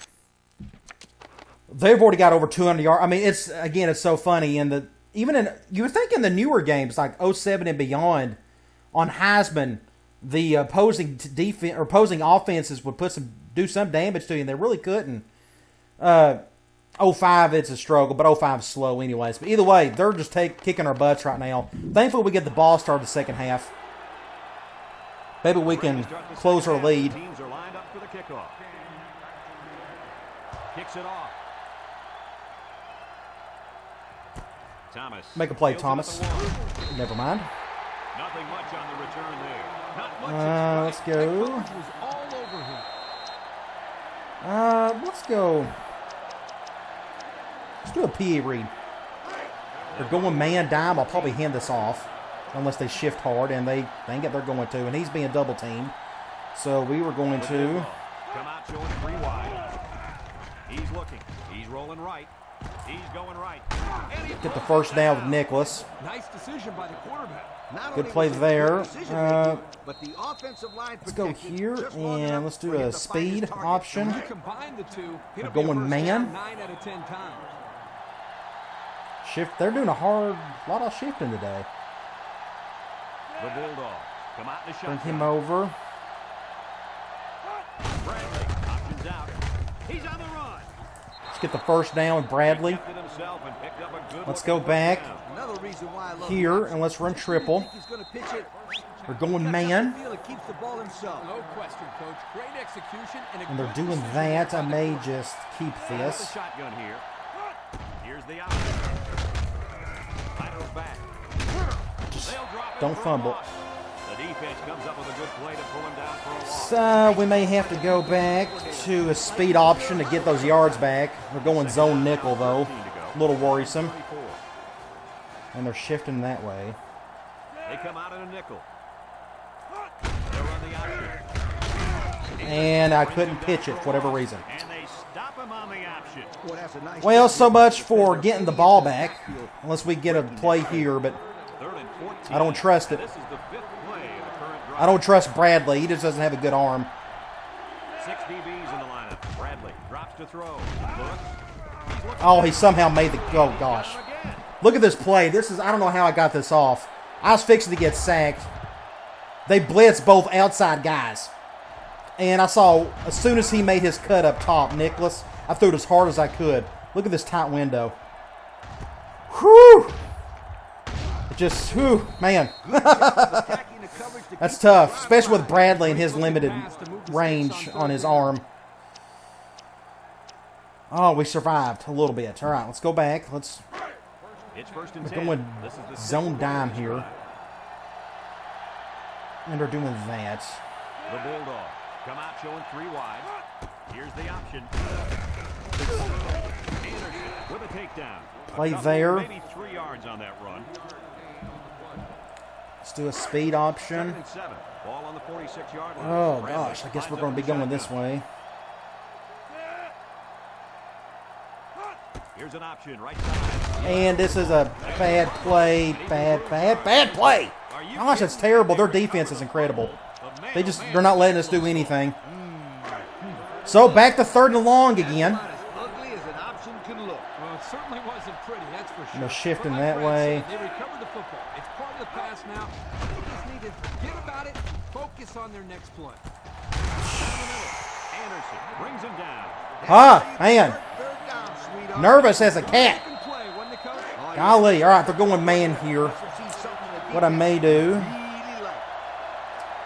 They've already got over 200 yards. I mean, it's so funny. And you would think in the newer games like 07 and beyond, on Heisman, the opposing defense or opposing offenses would do some damage to you, and they really couldn't. 05, it's a struggle, but 05 is slow anyways. But either way, they're just kicking our butts right now. Thankfully, we get the ball started the second half. Maybe we can close our lead. Teams are lined up for the kickoff. Kicks it off. Thomas. Make a play, Fields it Thomas. at the one. Never mind. Nothing much on the return there. Not much. Let's go. Was all over him. Let's go. Let's do a PA read. They're going man dime. I'll probably hand this off unless they shift hard, and they think it they're going to, and he's being double teamed. So we were going to. Come out showing 3 wide. He's looking. He's rolling right. He's going right. And he Get the first down with Nicholas. Nice decision by the quarterback. Good play there. But the offensive line Let's go protected here, just long and enough let's do for him a to find his speed target. option. When you combine the two, it'll Going be a first man. down 9 out of 10 times. Shift. They're doing a lot of shifting today. The Bulldog. Come out in the Bring shot. him over. Bradley options out. He's on the run. Let's get the first down with Bradley. Kept it himself and picked up a good Let's looking go back first down. Another reason why I love here, him. and let's run I triple. think he's going to pitch it. We're going Cuts up man. the field and keeps the ball himself. No question, Coach. Great execution and a And they're good doing decision that. by I the may quarterback. just keep The this. shotgun here. Here's the option. Lateral back. Don't fumble. The defense comes up with a good play to pull him down for a loss. So we may have to go back to a speed option to get those yards back. We're going zone nickel, though. A little worrisome. And they're shifting that way. They come out in a nickel. They run the option. And I couldn't pitch it for whatever reason. And they stop him on the option. Well, so much for getting the ball back. Unless we get a play here, but 3rd and 14. I don't trust it. This is the 5th play of the current drive. I don't trust Bradley. He just doesn't have a good arm. 6 DBs in the lineup. Bradley drops to throw. Looks. Oh, he somehow made the... Oh, gosh. Look at this play. This is... I don't know how I got this off. I was fixing to get sacked. They blitzed both outside guys. And I saw, as soon as he made his cut up top, Nicholas, I threw it as hard as I could. Look at this tight window. Whew! It just, whew, man. That's tough, especially with Bradley and his limited range on his arm. Oh, we survived a little bit. All right, let's go back. It's 1st and 10. We're going zone dime here. And they're doing that. The Bulldogs come out showing 3 wide. Here's the option. Anderson with a takedown. Play there. Maybe 3 yards on that run. Let's do a speed option. 2nd and 7. Ball on the 46-yard line. Oh, gosh. I guess we're going to be going this way. Here's an option right side. And this is a bad play. Bad play. Gosh, that's terrible. Their defense is incredible. They're not letting us do anything. So back to 3rd and long again. Ugly as an option can look. Well, it certainly wasn't pretty, that's for sure. They're shifting But that like Brad way. said, they recovered the football. It's part of the pass now. They just need to forget about it, focus on their next play. Anderson brings him down. Ah, man. 3rd down, sweetheart. Nervous as a cat. Good play, wasn't it, Coach? Golly. All right, they're going man here. What I may do.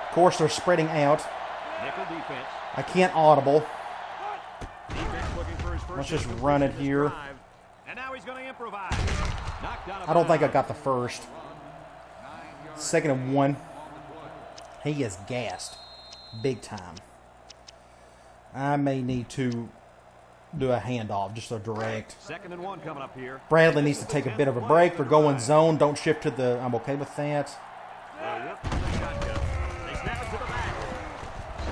Of course, they're spreading out. Nickel defense. I can't audible. Defense looking for his first. Let's just run it here. And now he's going to improvise. Knocked out of I don't think I bounds. got the first. 2nd and 1. He is gassed. Big time. I may need to do a handoff, just a direct. 2nd and 1 coming up here. Bradley needs to take a bit of a break. They're going zone. Don't shift to the... I'm okay with that. They'll work from the shotgun. They snap it to the back.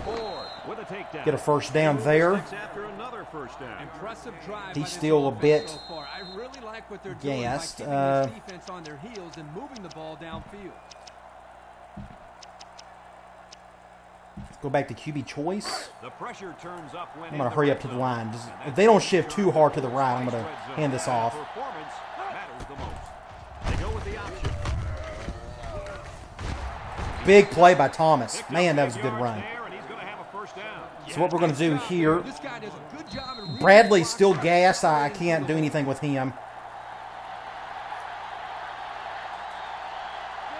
Ford with a takedown. Get a first down there. After another first down. Impressive drive He's by this still a offense bit so far. I really like what they're doing gassed. by keeping this defense on their heels and moving the ball downfield. Let's go back to QB choice. The pressure turns up when I'm going to hurry up to the line. If they don't shift too hard to the right, I'm going to hand this off. Performance matters the most. They go with the option. Big play by Thomas. Man, that was a good run. There, and he's going to have a first down. So what we're going to do here, This guy does a good job of reading Bradley's still the gassed. I can't do anything with him.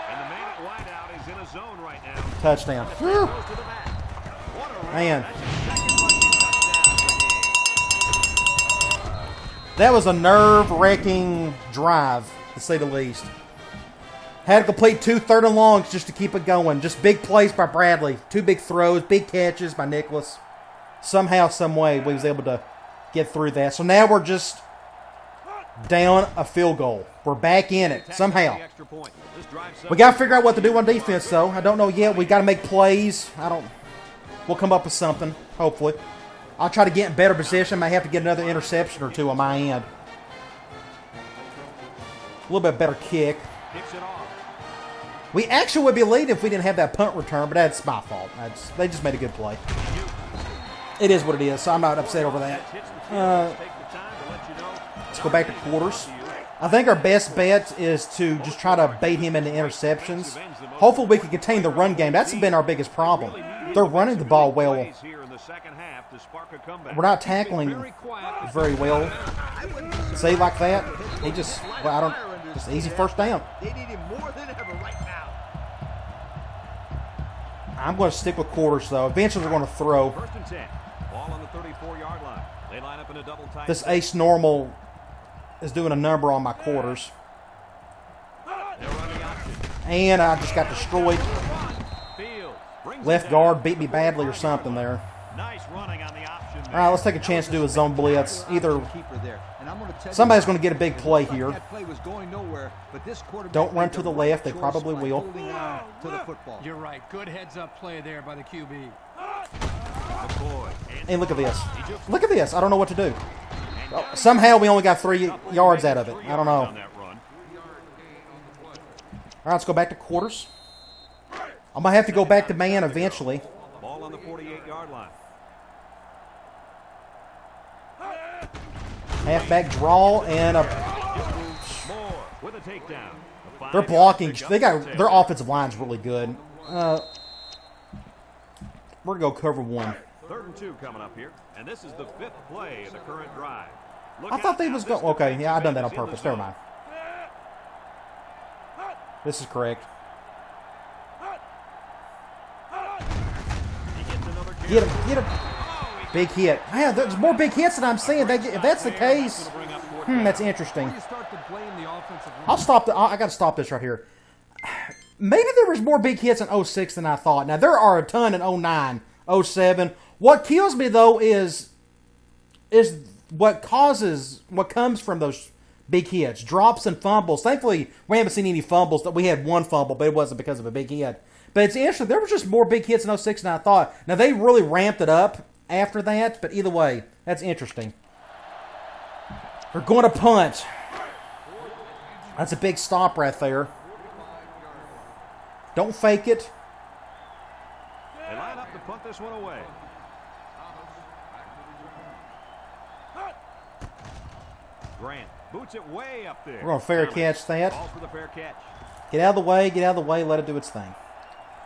And the man at wideout is in a zone right now. Touchdown. Whew. Goes to the back. What a run. Man. That's his 2nd rushing touchdown of the game. That was a nerve-wracking drive, to say the least. Had to complete 2 3rd and longs just to keep it going. Just big plays by Bradley. 2 big throws, big catches by Nicholas. Somehow, some way, we was able to get through that. So now we're just down a field goal. We're back in it, somehow. The extra point. This drive We got to figure out what to do on defense, though. I don't know yet. We got to make plays. We'll come up with something, hopefully. I'll try to get in better position. May have to get another interception or 2 on my end. A little bit better kick. Kicks it off. We actually would be leading if we didn't have that punt return, but that's my fault. They just made a good play. It is what it is, so I'm not upset over that. Hits the field. Take the time to let you know. Let's go back to quarters. I think our best bet is to just try to bait him into interceptions. Hopefully we can contain the run game. That's been our biggest problem. They're running the ball well. Here in the second half to spark a comeback. We're not tackling very well. See, like that? He just, well, I don't, just easy first down. They need him more than ever right now. I'm going to stick with quarters, though. Eventually we're going to throw. 1st and 10. Ball on the 34-yard line. They line up in a double tight. This ace normal is doing a number on my quarters. They'll run the option. And I just got destroyed. Left guard beat me badly or something there. Nice running on the option. All right, let's take a chance to do a zone blitz. Either somebody's going to get a big play here. Don't run to the left. They probably will. You're right. Good heads-up play there by the QB. And look at this. Look at this. I don't know what to do. Somehow we only got 3 yards out of it. I don't know. All right, let's go back to quarters. I'm going to have to go back to man eventually. Ball on the 48-yard line. Halfback draw and a... With a takedown. They're blocking. Their offensive line's really good. We're going to go cover 1. 3rd and 2 coming up here. And this is the 5th play of the current drive. I thought they was going... Okay, yeah, I done that on purpose. Never mind. This is correct. Get him, get him. Big hit. Man, there's more big hits than I'm seeing. If that's the case, that's interesting. I'll stop. I got to stop this right here. Maybe there was more big hits in 06 than I thought. Now, there are a ton in 09, 07. What kills me, though, is what comes from those big hits. Drops and fumbles. Thankfully, we haven't seen any fumbles. We had 1 fumble, but it wasn't because of a big hit. But it's interesting. There was just more big hits in 06 than I thought. Now, they really ramped it up after that. But either way, that's interesting. They're going to punt. That's a big stop right there. Don't fake it. They line up to punt this one away. Grant boots it way up there. We're going to fair catch that. All for the fair catch. Get out of the way. Get out of the way. Let it do its thing.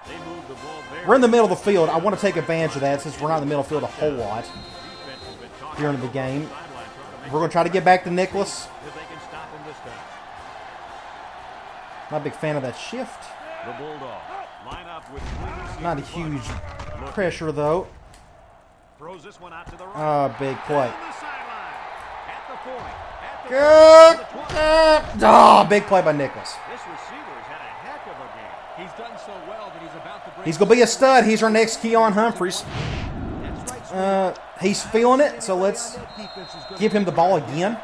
They move the ball very We're in the middle of the field. I want to take advantage of that since we're not in the middle of the field a whole lot during the game. We're going to try to get back to Nicholas. if they can stop him this time. Not a big fan of that shift. The Bulldogs line up with 3 receivers. Not a huge pressure, though. Throws this one out to the right. Big play. Down the sideline. At the point. At the Good. point, to the 20. Big play by Nicholas. This receiver has had a heck of a game. He's done so well that he's about to break. He's going to be a stud. He's our next Keon Humphreys. He's feeling it, so let's give him the ball again.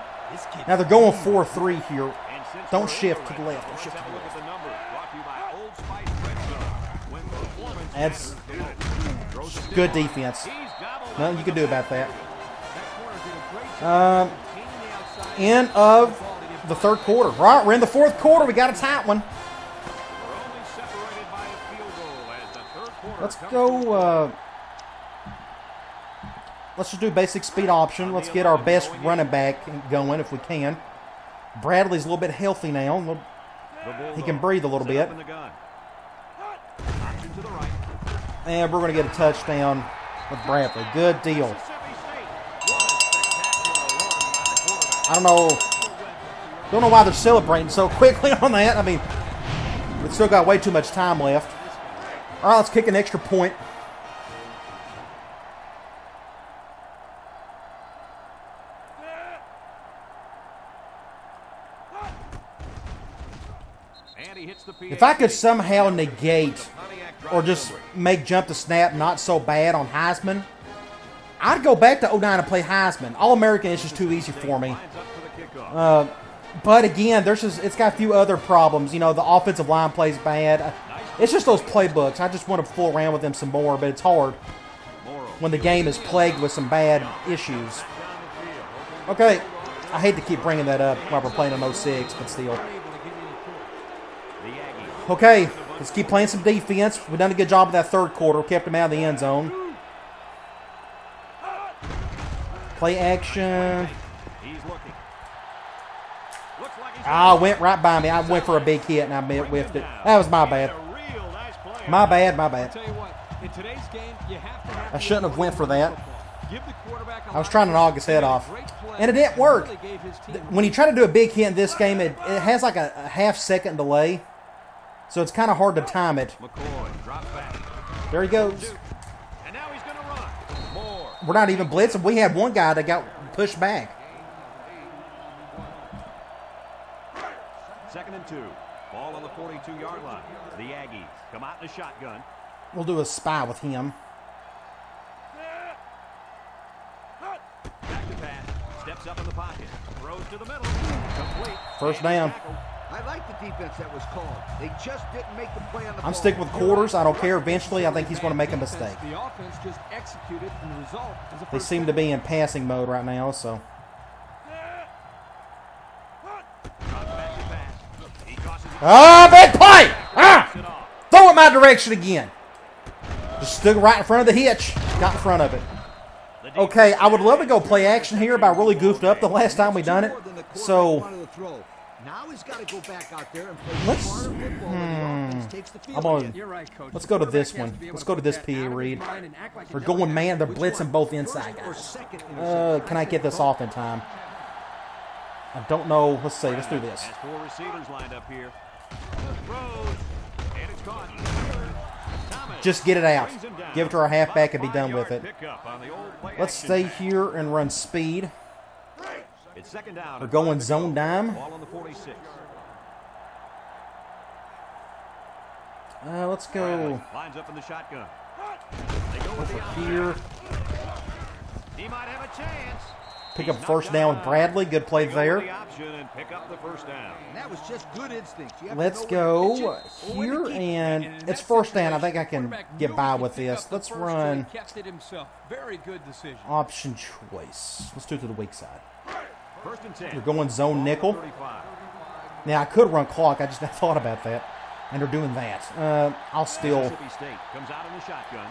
Now they're going 4-3 here. And since Don't we're shift in to the right, left. Don't let's shift to have the a look left. at the numbers. Brought to you by Old Spice Red Zone. When performance That's throws it good down. defense. He's gobbled Nothing you can do about that. That corner did a great job Um, containing the outside. End of the 3rd quarter. Right, we're in the 4th quarter. We got a tight one. We're only separated by a field goal as the 3rd quarter Let's comes go. Let's just do basic speed option. Let's get our best running back going if we can. Bradley's a little bit healthy now. He can breathe a little set bit. up in the gun. Option to the right. And we're going to get a touchdown with Bradley. Good deal. Mississippi State. What a spectacular run by the quarterback. I don't know why they're celebrating so quickly on that. I mean, we've still got way too much time left. All right, let's kick an extra point. And he hits the If I could somehow negate or just make jump to snap not so bad on Heisman, I'd go back to 09 and play Heisman. All-American is just too easy for me. lines up for the kickoff. But again, it's got a few other problems. You know, the offensive line plays bad. It's just those playbooks. I just want to fool around with them some more, but it's hard when the game is plagued with some bad issues. Okay, I hate to keep bringing that up while we're playing in 06, but still. Okay, let's keep playing some defense. We've done a good job of that 3rd quarter. Kept them out of the end zone. Play action. He's looking. Looks like he's Went right by me. I went for a big hit and I whiffed it. That was my bad. a real nice play. My bad. Tell you what, in today's game, you have to have I shouldn't have went for that. Give the quarterback a I was trying to knock his head off. And it didn't work. When you try to do a big hit in this game, it has like a half-second delay. So it's kind of hard to time it. McCoy, drop back. There he goes. And now he's going to run. More. We're not even blitzing. We had one guy that got pushed back. 2nd and 2. Ball on the 42-yard line. The Aggies come out in the shotgun. We'll do a spy with him. Back to pass. Steps up in the pocket. Throws to the middle. Complete. First down. I like the defense that was called. They just didn't make the play on the ball. I'm sticking with quarters. I don't care. Eventually, I think he's going to make a mistake. The offense just executed, and the result is a They seem to be in passing mode right now, so. Bad play! Throw it my direction again. Just stood right in front of the hitch. Got in front of it. Okay, I would love to go play action here, but I really goofed up the last time we done it. So, now he's got to go back out there and play let's. smarter football when the offense takes the field. I'm on. You're right, Coach. Let's go to this one. Let's go to this PA read. We're going man. They're blitzing both inside guys. Can I get this off in time? I don't know. Let's see. Let's do this. Has 4 receivers lined up here. Throws, and it's caught. Just get it out. Give it to our halfback and be done with it. Let's stay here and run speed. It's second down. We're going zone dime. Ball on the 46. Let's go Lines up in the shotgun. They go with the here. He might have a chance. Pick up first down with Bradley. Good play there. And pick up the first down. And that was just good instincts. Let's go here, and it's first down. I think I can get by with this. Let's run Very good decision. option choice. Let's do it to the weak side. First and 10. We're going zone nickel. 35. Now, I could run clock. I just never thought about that. And they're doing that. I'll still Mississippi State comes out in the shotgun.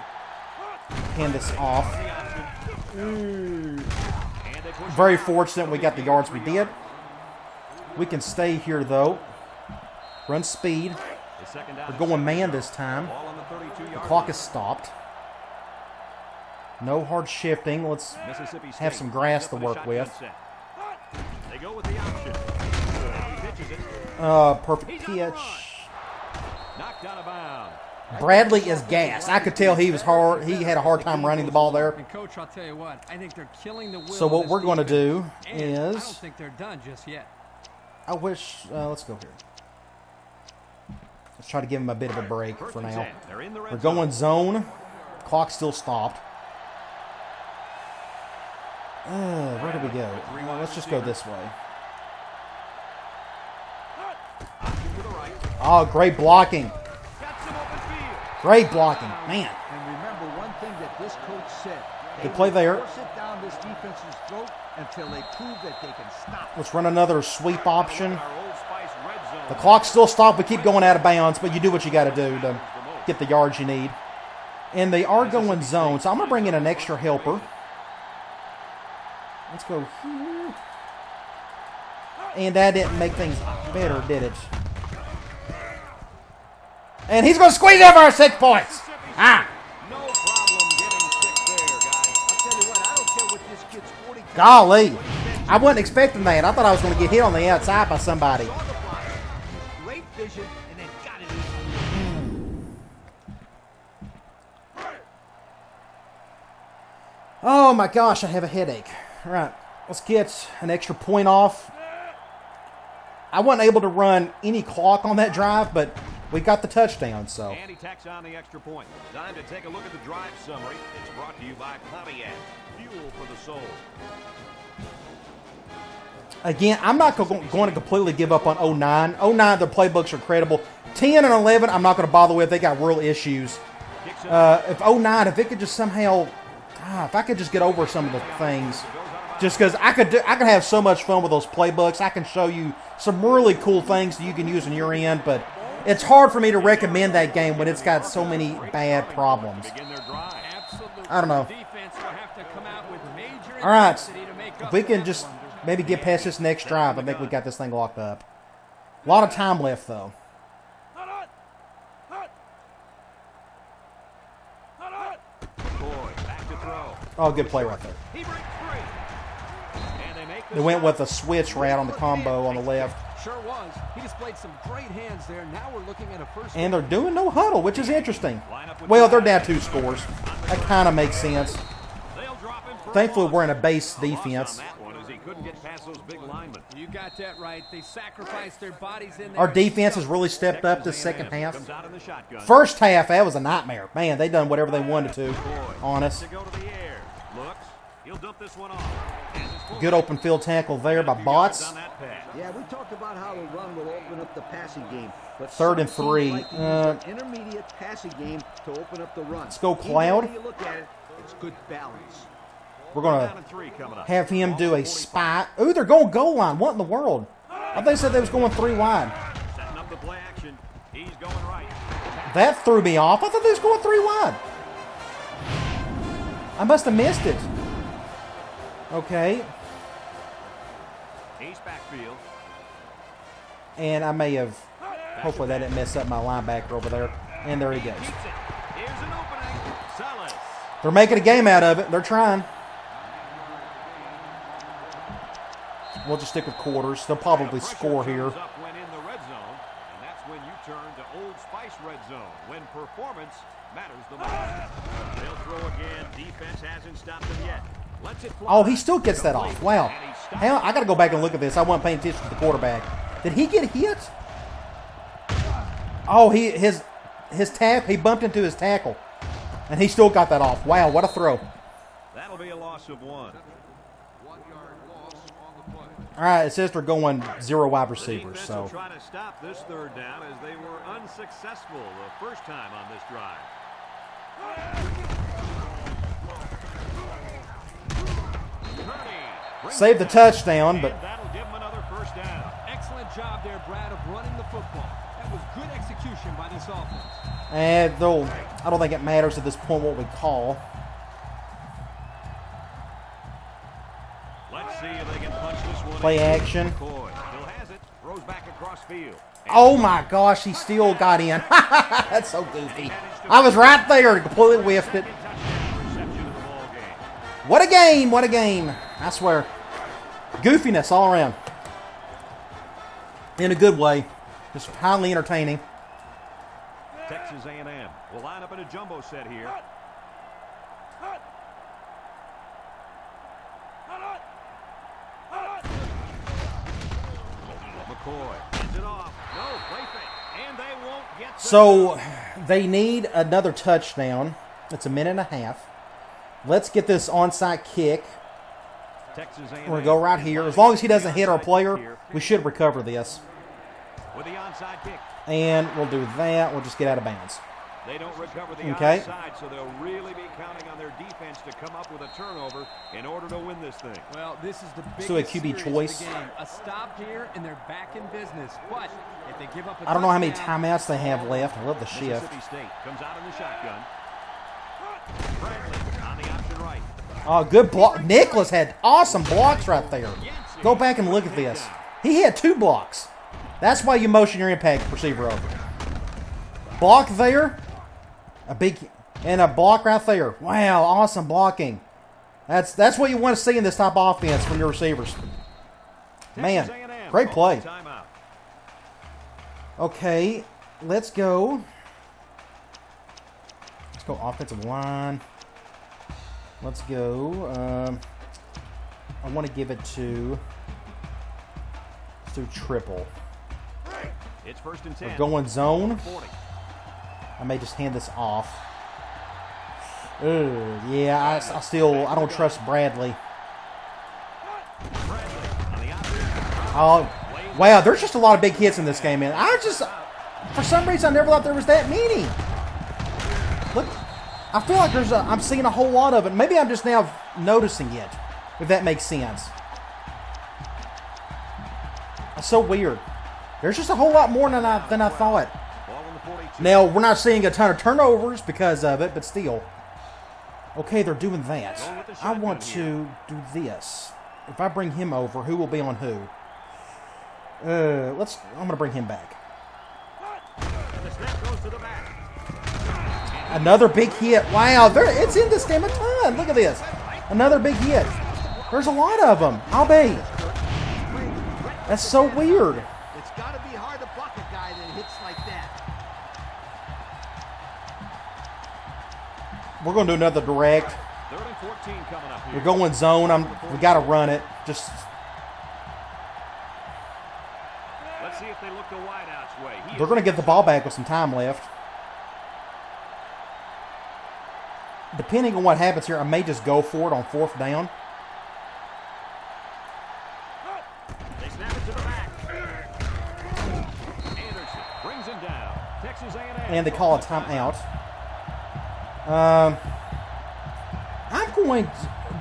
hand this off. And they push Very fortunate we got the yards we did. We can stay here, though. Run speed. the second down. We're going man this time. Ball on the 32-yard The clock line. is stopped. No hard shifting. Let's Mississippi State have some grass to comes up in a work with. shotgun set. They go with the option. He pitches it. Perfect He's on the pitch. rush. Knocked out of bounds. Bradley is gassed. I could tell he was hard. He had a hard time running the ball there. And Coach, I'll tell you what, I think they're killing the will. So what of we're this going to defense. do And I don't is, think they're done just yet. I wish. Let's go here. Let's try to give him a bit of a break First for and now. 10. They're in the red We're going zone. Clock still stopped. Where do we go? Let's just go this way. Option to the right. Oh, great blocking. Got some open field. Great blocking. Man. And remember one thing that this coach said. Good play there. Force it down this defense's throat until they prove that they can stop. Let's run another sweep option. Our Old Spice red zone. The clock's still stopped. We keep going out of bounds, but you do what you got to do to get the yards you need. And they are going zone, so I'm going to bring in an extra helper. Let's go here. And that didn't make things better, did it? And he's going to squeeze it for our 6 points. Ah, No problem getting 6 there, guys. I'll tell you what, I don't care what this kid's 40 times. golly. I wasn't expecting that. I thought I was going to get hit on the outside by somebody. Saw the block. Great vision, and then got it in. Oh my gosh, I have a headache. All right, let's get an extra point off. I wasn't able to run any clock on that drive, but we got the touchdown, so. And he tacks on the extra point. Time to take a look at the drive summary. It's brought to you by Pontiac. Fuel for the soul. Again, I'm not going to completely give up on 09. 09, their playbooks are credible. 10 and 11, I'm not going to bother with. They got real issues. If 09, if it could just somehow, if I could just get over some of the things, just because I could have so much fun with those playbooks. I can show you some really cool things that you can use on your end, but it's hard for me to recommend that game when it's got so many bad problems. Begin their drive. I don't know. Defense will have to come out with major All right, intensity to make if up we for can that just blunder. maybe get past this next drive, I think we got this thing locked up. A lot of time left, though. Boy, back to throw. Oh, good play right there. He breaks free. And they make the They went stop. with a switch route on the combo on the left. Sure was. He displayed some great hands there. Now we're looking at a first. And they're doing no huddle, which is interesting. Line up with Well, the they're back. down 2 scores. That kind of makes sense. They'll drop him for a Thankfully, loss. we're in a base A loss on defense. that one as he couldn't get past those big linemen. You got that right. They sacrificed their bodies in there. Our defense has really stepped up this second half. Comes out in the shotgun. First half, that was a nightmare. Man, they done whatever they wanted to on us. To go to the air. Looks. He'll dump this one off. And his full Good open field tackle there by Bots. on that pass. Yeah, we talked about how the run will open up the passing game. But Third and some teams 3. like to use an intermediate passing game to open up the run. Let's go, Either Cloud. way you look at it, it's good balance. We're going Down to and 3 coming up. have him do a spy. Ooh, they're going goal line. What in the world? I think they said they was going 3 wide. Setting up the play action. He's going right. That threw me off. I thought they was going 3 wide. I must have missed it. Okay. He's backfield. And I may have, hopefully that didn't mess up my linebacker over there. And there he goes. Keeps it. Here's an opening. Salas. They're making a game out of it. They're trying. We'll just stick with quarters. They'll probably score here. Up when in the red zone, and that's when you turn to Old Spice red zone, when performance matters the most. They'll throw again. Defense hasn't stopped them yet. Lets it fly. Oh, he still gets that off. Wow. Hell, I got to go back and look at this. I wasn't paying attention to the quarterback. Did he get hit? Oh, his tackle. He bumped into his tackle, and he still got that off. Wow, what a throw! That'll be a loss of 1. 1 yard loss on the play. All right, it says they're going 0 wide The receivers. defense So will try to stop this third down as they were unsuccessful the first time on this drive. Purdy save the touchdown, but and that'll give them another first down. Excellent job there, Brad, of running the football. That was good execution by this offense. though I don't think it matters at this point what we call. Let's see if they can punch this one. Play in. action. McCoy still has it. Throws back across field. Oh my gosh, he still got in. That's so goofy. I was right there and completely whiffed it. Reception of the ball game. What a game, what a game. I swear. Goofiness all around. In a good way. Just highly entertaining. Texas A&M will line up in a jumbo set here. McCoy hands it off. No, play fake. And they won't get So they need another touchdown. It's a minute and a half. Let's get this onside kick. Texas A&M. We're going to go right here. As long as he doesn't hit our player, we should recover this. With the onside kick. And we'll do that. We'll just get out of bounds. They don't recover the Okay. onside, so they'll really be counting on their defense to come up with a turnover in order to win this thing. Well, this is the biggest So a QB series of choice. the game. A stop here, and they're back in business. But if they give up a I don't know how many touchdown, timeouts they have left. I love the shift. Mississippi State comes out in the shotgun. Bradley on the option right. Oh, good block. Nicholas had awesome blocks right there. Go back and look at this. He had 2 blocks. That's why you motion your impact receiver over. Block there. A big and a block right there. Wow, awesome blocking. That's what you want to see in this type of offense from your receivers. Man, Texas A&M great play. calls a timeout. Okay, let's go. Let's go offensive line. Let's go. I want to give it to. Let's do triple. It's 1st and 10. We're going zone. 40. I may just hand this off. Yeah, I don't trust Bradley. Bradley on the option. Oh, wow, there's just a lot of big hits in this game, man. For some reason, I never thought there was that many. Look, I feel like I'm seeing a whole lot of it. Maybe I'm just now noticing it, if that makes sense. It's so weird. There's just a whole lot more than I thought. Ball on the 42. Now, we're not seeing a ton of turnovers because of it, but still. Okay, they're doing that. I want to do this. If I bring him over, who will be on who? I'm going to bring him back. And the snap goes to the back. Another big hit. Wow, it's in this game a ton. Look at this. Another big hit. There's a lot of them. I'll be. That's so weird. It's got to be hard to block a guy that hits like that. We're going to do another direct. 3rd and 14 coming up here. We're going zone. We got to run it. Just Let's see if they look the wideout's way. They're going to get the ball back with some time left. Depending on what happens here, I may just go for it on 4th down. They snap it to the back. Anderson brings him down. Texas A&M. And they call a timeout.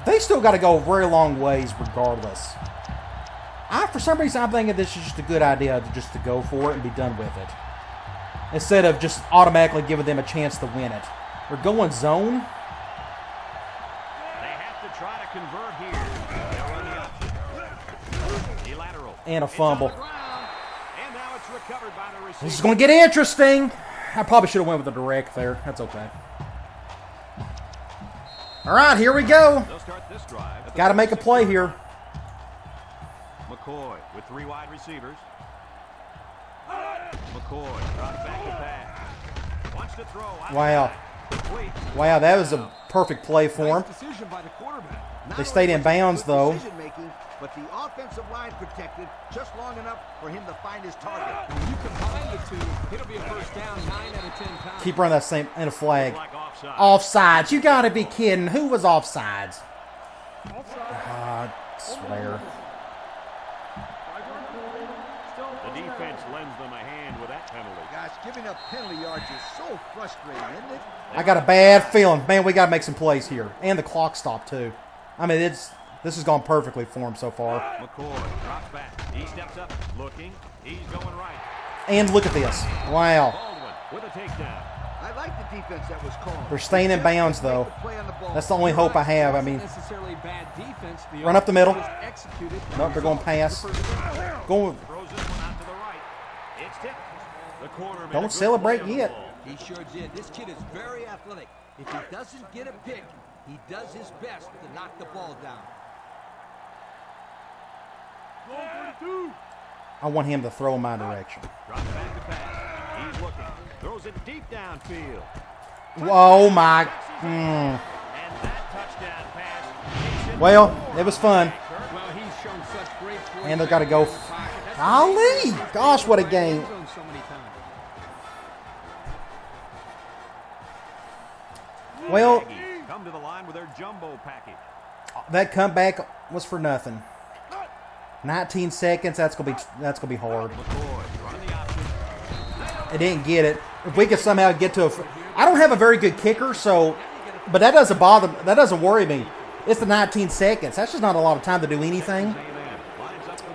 They still got to go a very long ways regardless. For some reason, I'm thinking this is just a good idea to go for it and be done with it. Instead of just automatically giving them a chance to win it. They're going zone. They have to try to convert here. They'll run the option. The lateral. And a fumble. And now it's recovered by the receiver. This is going to get interesting. I probably should have went with the direct there. That's okay. All right, here we go. They'll start this drive. Got to make a play here. McCoy with 3 wide receivers. McCoy drops back to pass. Wants to throw. Wow. Wow, that was a perfect play for him. Decision by the quarterback. They stayed in bounds, though. Decision-making, but the offensive line protected just long enough for him to find his target. When you combine the two, it'll be a first down 9 out of 10 times. Keep running that same and a flag. Like offside. Offsides. You got to be kidding. Who was offsides? I swear. The defense lends them a hand with that penalty. Gosh, giving up penalty yards is so frustrating, isn't it? I got a bad feeling. Man, we got to make some plays here. And the clock stopped, too. I mean, this has gone perfectly for him so far. McCoy drops back. He steps up, looking. He's going right. And look at this. Wow. Baldwin with a takedown. I like the defense that was called. They're staying in bounds, though. That's the only hope I have. I mean, necessarily bad defense. The run up the middle. Executed. Nope, they're going pass. Going. Throws this one out to the right. It's tipped. The corner made a Don't good celebrate play on the yet. ball. He sure did. This kid is very athletic. If he doesn't get a pick, he does his best to knock the ball down. I want him to throw in my direction. Drops back to pass. He's looking. Throws it deep downfield. Oh, my. And that touchdown pass. Well, it was fun. Well, he's shown such great poise. And they've got to go. Golly. Gosh, what a game. So many times. Well, Come to the line with their jumbo package. that comeback was for nothing. 19 seconds. That's gonna be hard. McCoy running the option. I didn't get it. If we could somehow get to I don't have a very good kicker, so, but that doesn't bother. That doesn't worry me. It's the 19 seconds. That's just not a lot of time to do anything.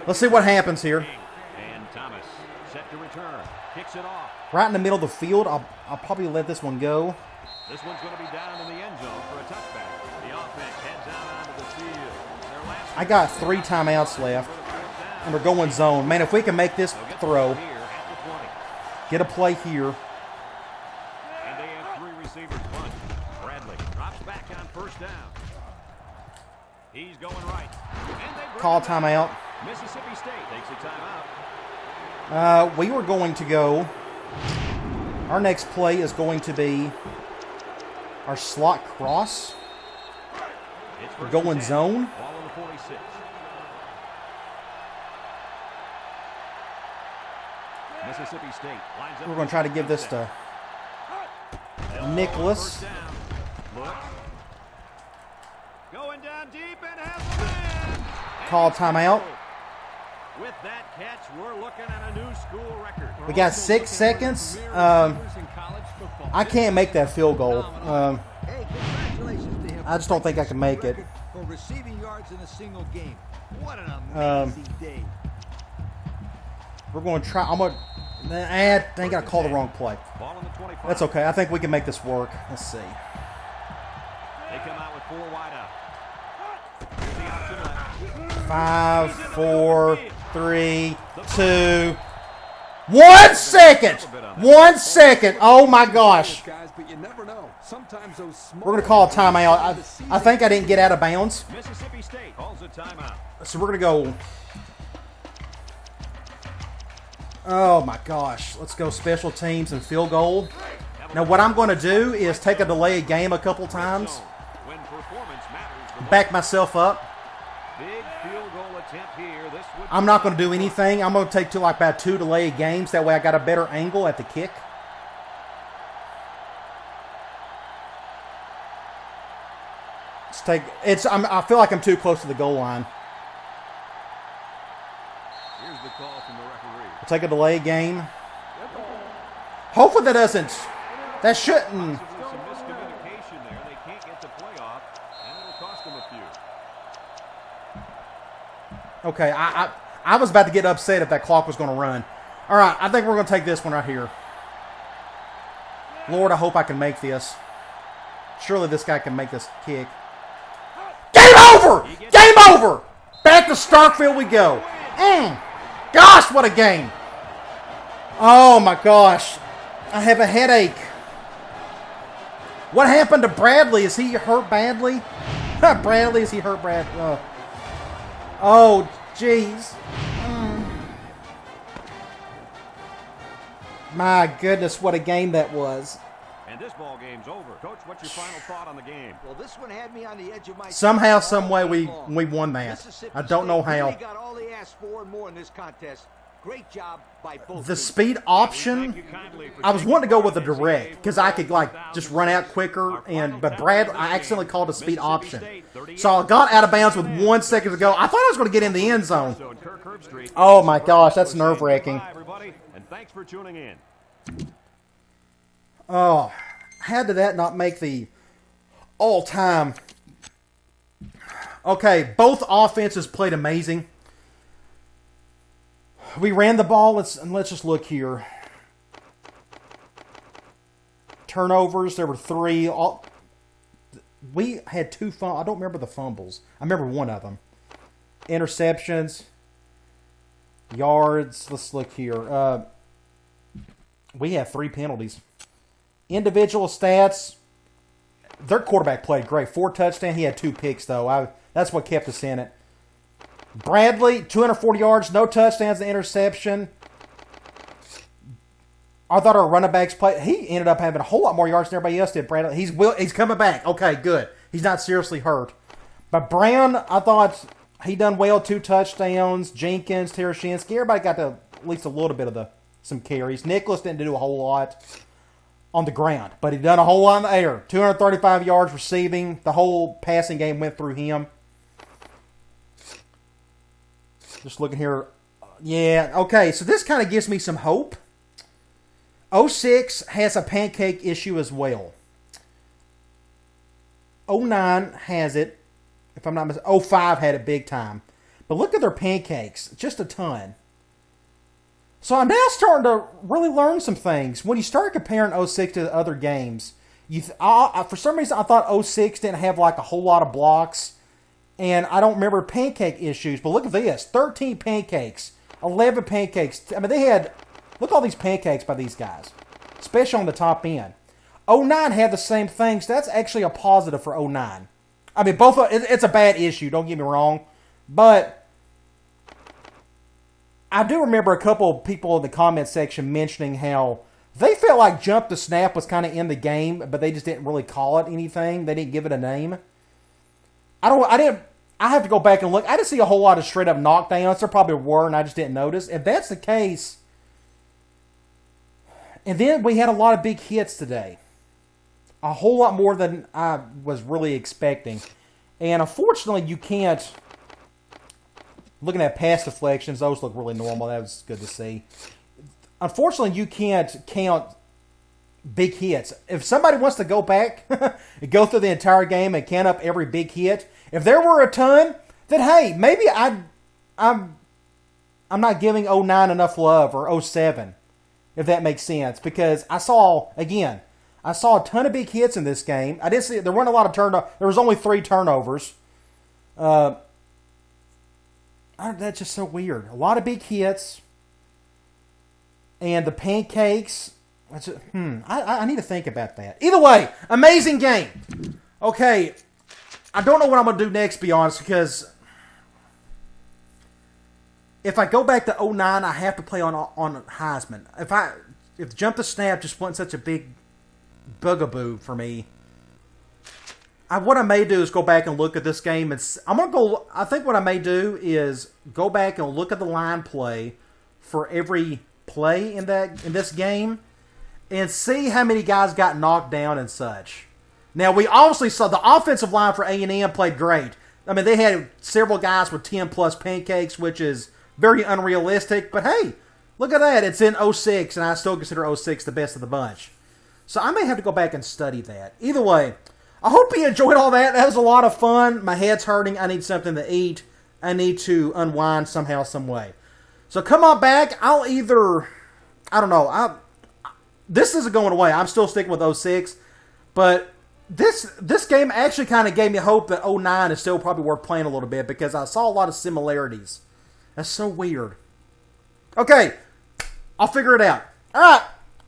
Let's see what happens here. And Thomas set to return. Kicks it off. Right in the middle of the field. I'll probably let this one go. This one's going to be down in the end zone for a touchback. The offense heads out onto the field. Their last I got 3 timeouts left, and we're going zone. Man, if we can make this throw, here at the 20. get a play here. And they have 3 receivers bunch. Bradley drops back on first down. He's going right. And they bring Call him down. timeout. Mississippi State takes a timeout. We were going to go. Our next play is going to be our slot cross. It's We're first going and 10. zone. Ball on the 46. Mississippi State lines up. We're going to try to give this to Nicholas. First down. Looks. Going down deep and has a man. And Call he's timeout. through. With that catch, we're looking at a new school record. We got 6 seconds. I can't make that field goal. Hey, congratulations to him. I just don't think I can make it. For receiving yards in a single game. What an amazing day. We're going to try. I think I called the wrong play. Ball on the 25. That's okay. I think we can make this work. Let's see. They come out with 4 wide out. Here's the option left. 5, 4, 3, 2. 1 second. 1 second. Oh my gosh. We're going to call a timeout. I think I didn't get out of bounds. Mississippi State calls a timeout. So we're going to go. Oh my gosh. Let's go special teams and field goal. Now what I'm going to do is take a delayed game a couple times. When performance matters the most. Back myself up. Big field goal attempt here. This would I'm not going to do anything. I'm going to take to like about 2 delayed games. That way I got a better angle at the kick. I feel like I'm too close to the goal line. Here's the call from the referee. We'll take a delay game. Hopefully that shouldn't. Possibly some miscommunication there. They can't get the play off, and it'll cost them a few. Okay, I was about to get upset if that clock was going to run. All right, I think we're going to take this one right here. Lord, I hope I can make this. Surely this guy can make this kick. Game over! Game over! Back to Starkville we go. Gosh, what a game. Oh, my gosh. I have a headache. What happened to Bradley? Is he hurt badly? Bradley, is he hurt badly? Oh, jeez. My goodness, what a game that was. And this ball game's over. Coach, what's your final thought on the game? Well, this one had me on the edge of my Somehow, seat some way, all we game long. won that. Mississippi I don't know State how. really got all they asked for and more in this contest. Great job by both The teams. speed option, Thank you kindly for I was taking wanting to go with part the in direct NCAA because I could like Football just run out 2006. quicker. Our final But count Brad, of the I game, accidentally called a speed Mississippi option, State, 38, so I got out of bounds with 1 second to go. I thought I was going to get in the end zone. So in Kirk Herbstreit, Oh my gosh, that's nerve-wracking. Goodbye, everybody, and thanks for tuning in. Oh, how did that not make the all-time? Okay, both offenses played amazing. We ran the ball. Let's just look here. Turnovers, there were 3. We had 2 I don't remember the fumbles. I remember one of them. Interceptions, yards. Let's look here. We have 3 penalties. Individual stats. Their quarterback played great. 4 touchdowns. He had 2 picks, though. That's what kept us in it. Bradley, 240 yards, no touchdowns, an interception. I thought our running backs played. He ended up having a whole lot more yards than everybody else did. Bradley, he's coming back. Okay, good. He's not seriously hurt. But Brown, I thought he done well. 2 touchdowns. Jenkins, Tereshinski, everybody got at least a little bit of some carries. Nicholas didn't do a whole lot on the ground, but he done a whole lot in the air. 235 yards receiving. The whole passing game went through him. Just looking here. Yeah, okay, so this kind of gives me some hope. 06 has a pancake issue as well. 09 has it, if I'm not mistaken. 05 had it big time. But look at their pancakes, just a ton. So I'm now starting to really learn some things. When you start comparing 06 to the other games, for some reason I thought 06 didn't have like a whole lot of blocks. And I don't remember pancake issues, but look at this. 13 pancakes, 11 pancakes. I mean, look at all these pancakes by these guys, especially on the top end. 09 had the same thing, so that's actually a positive for 09. I mean, it's a bad issue, don't get me wrong. But I do remember a couple of people in the comment section mentioning how they felt like jump the snap was kind of in the game, but they just didn't really call it anything. They didn't give it a name. I have to go back and look. I didn't see a whole lot of straight up knockdowns. There probably were, and I just didn't notice. If that's the case, and then we had a lot of big hits today. A whole lot more than I was really expecting. And unfortunately, you can't. Looking at pass deflections, those look really normal. That was good to see. Unfortunately, you can't count big hits. If somebody wants to go back and go through the entire game and count up every big hit, if there were a ton, then hey, maybe I'm not giving 09 enough love, or 07, if that makes sense. Because I saw a ton of big hits in this game. I didn't see there weren't a lot of turnovers. There was only 3 turnovers. That's just so weird. A lot of big hits, and the pancakes. I need to think about that. Either way, amazing game. Okay, I don't know what I'm going to do next, to be honest, because if I go back to 09, I have to play on Heisman. If jump the snap just wasn't such a big bugaboo for me, what I may do is go back and look at this game. I think what I may do is go back and look at the line play for every play in this game and see how many guys got knocked down and such. Now, we obviously saw the offensive line for A&M played great. I mean, they had several guys with 10-plus pancakes, which is very unrealistic. But, hey, look at that. It's in 06, and I still consider 06 the best of the bunch. So I may have to go back and study that. Either way, I hope you enjoyed all that. That was a lot of fun. My head's hurting. I need something to eat. I need to unwind somehow, some way. So come on back. I don't know. This isn't going away. I'm still sticking with 06. But this game actually kind of gave me hope that 09 is still probably worth playing a little bit because I saw a lot of similarities. That's so weird. Okay. I'll figure it out. All right.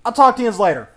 I'll talk to you later.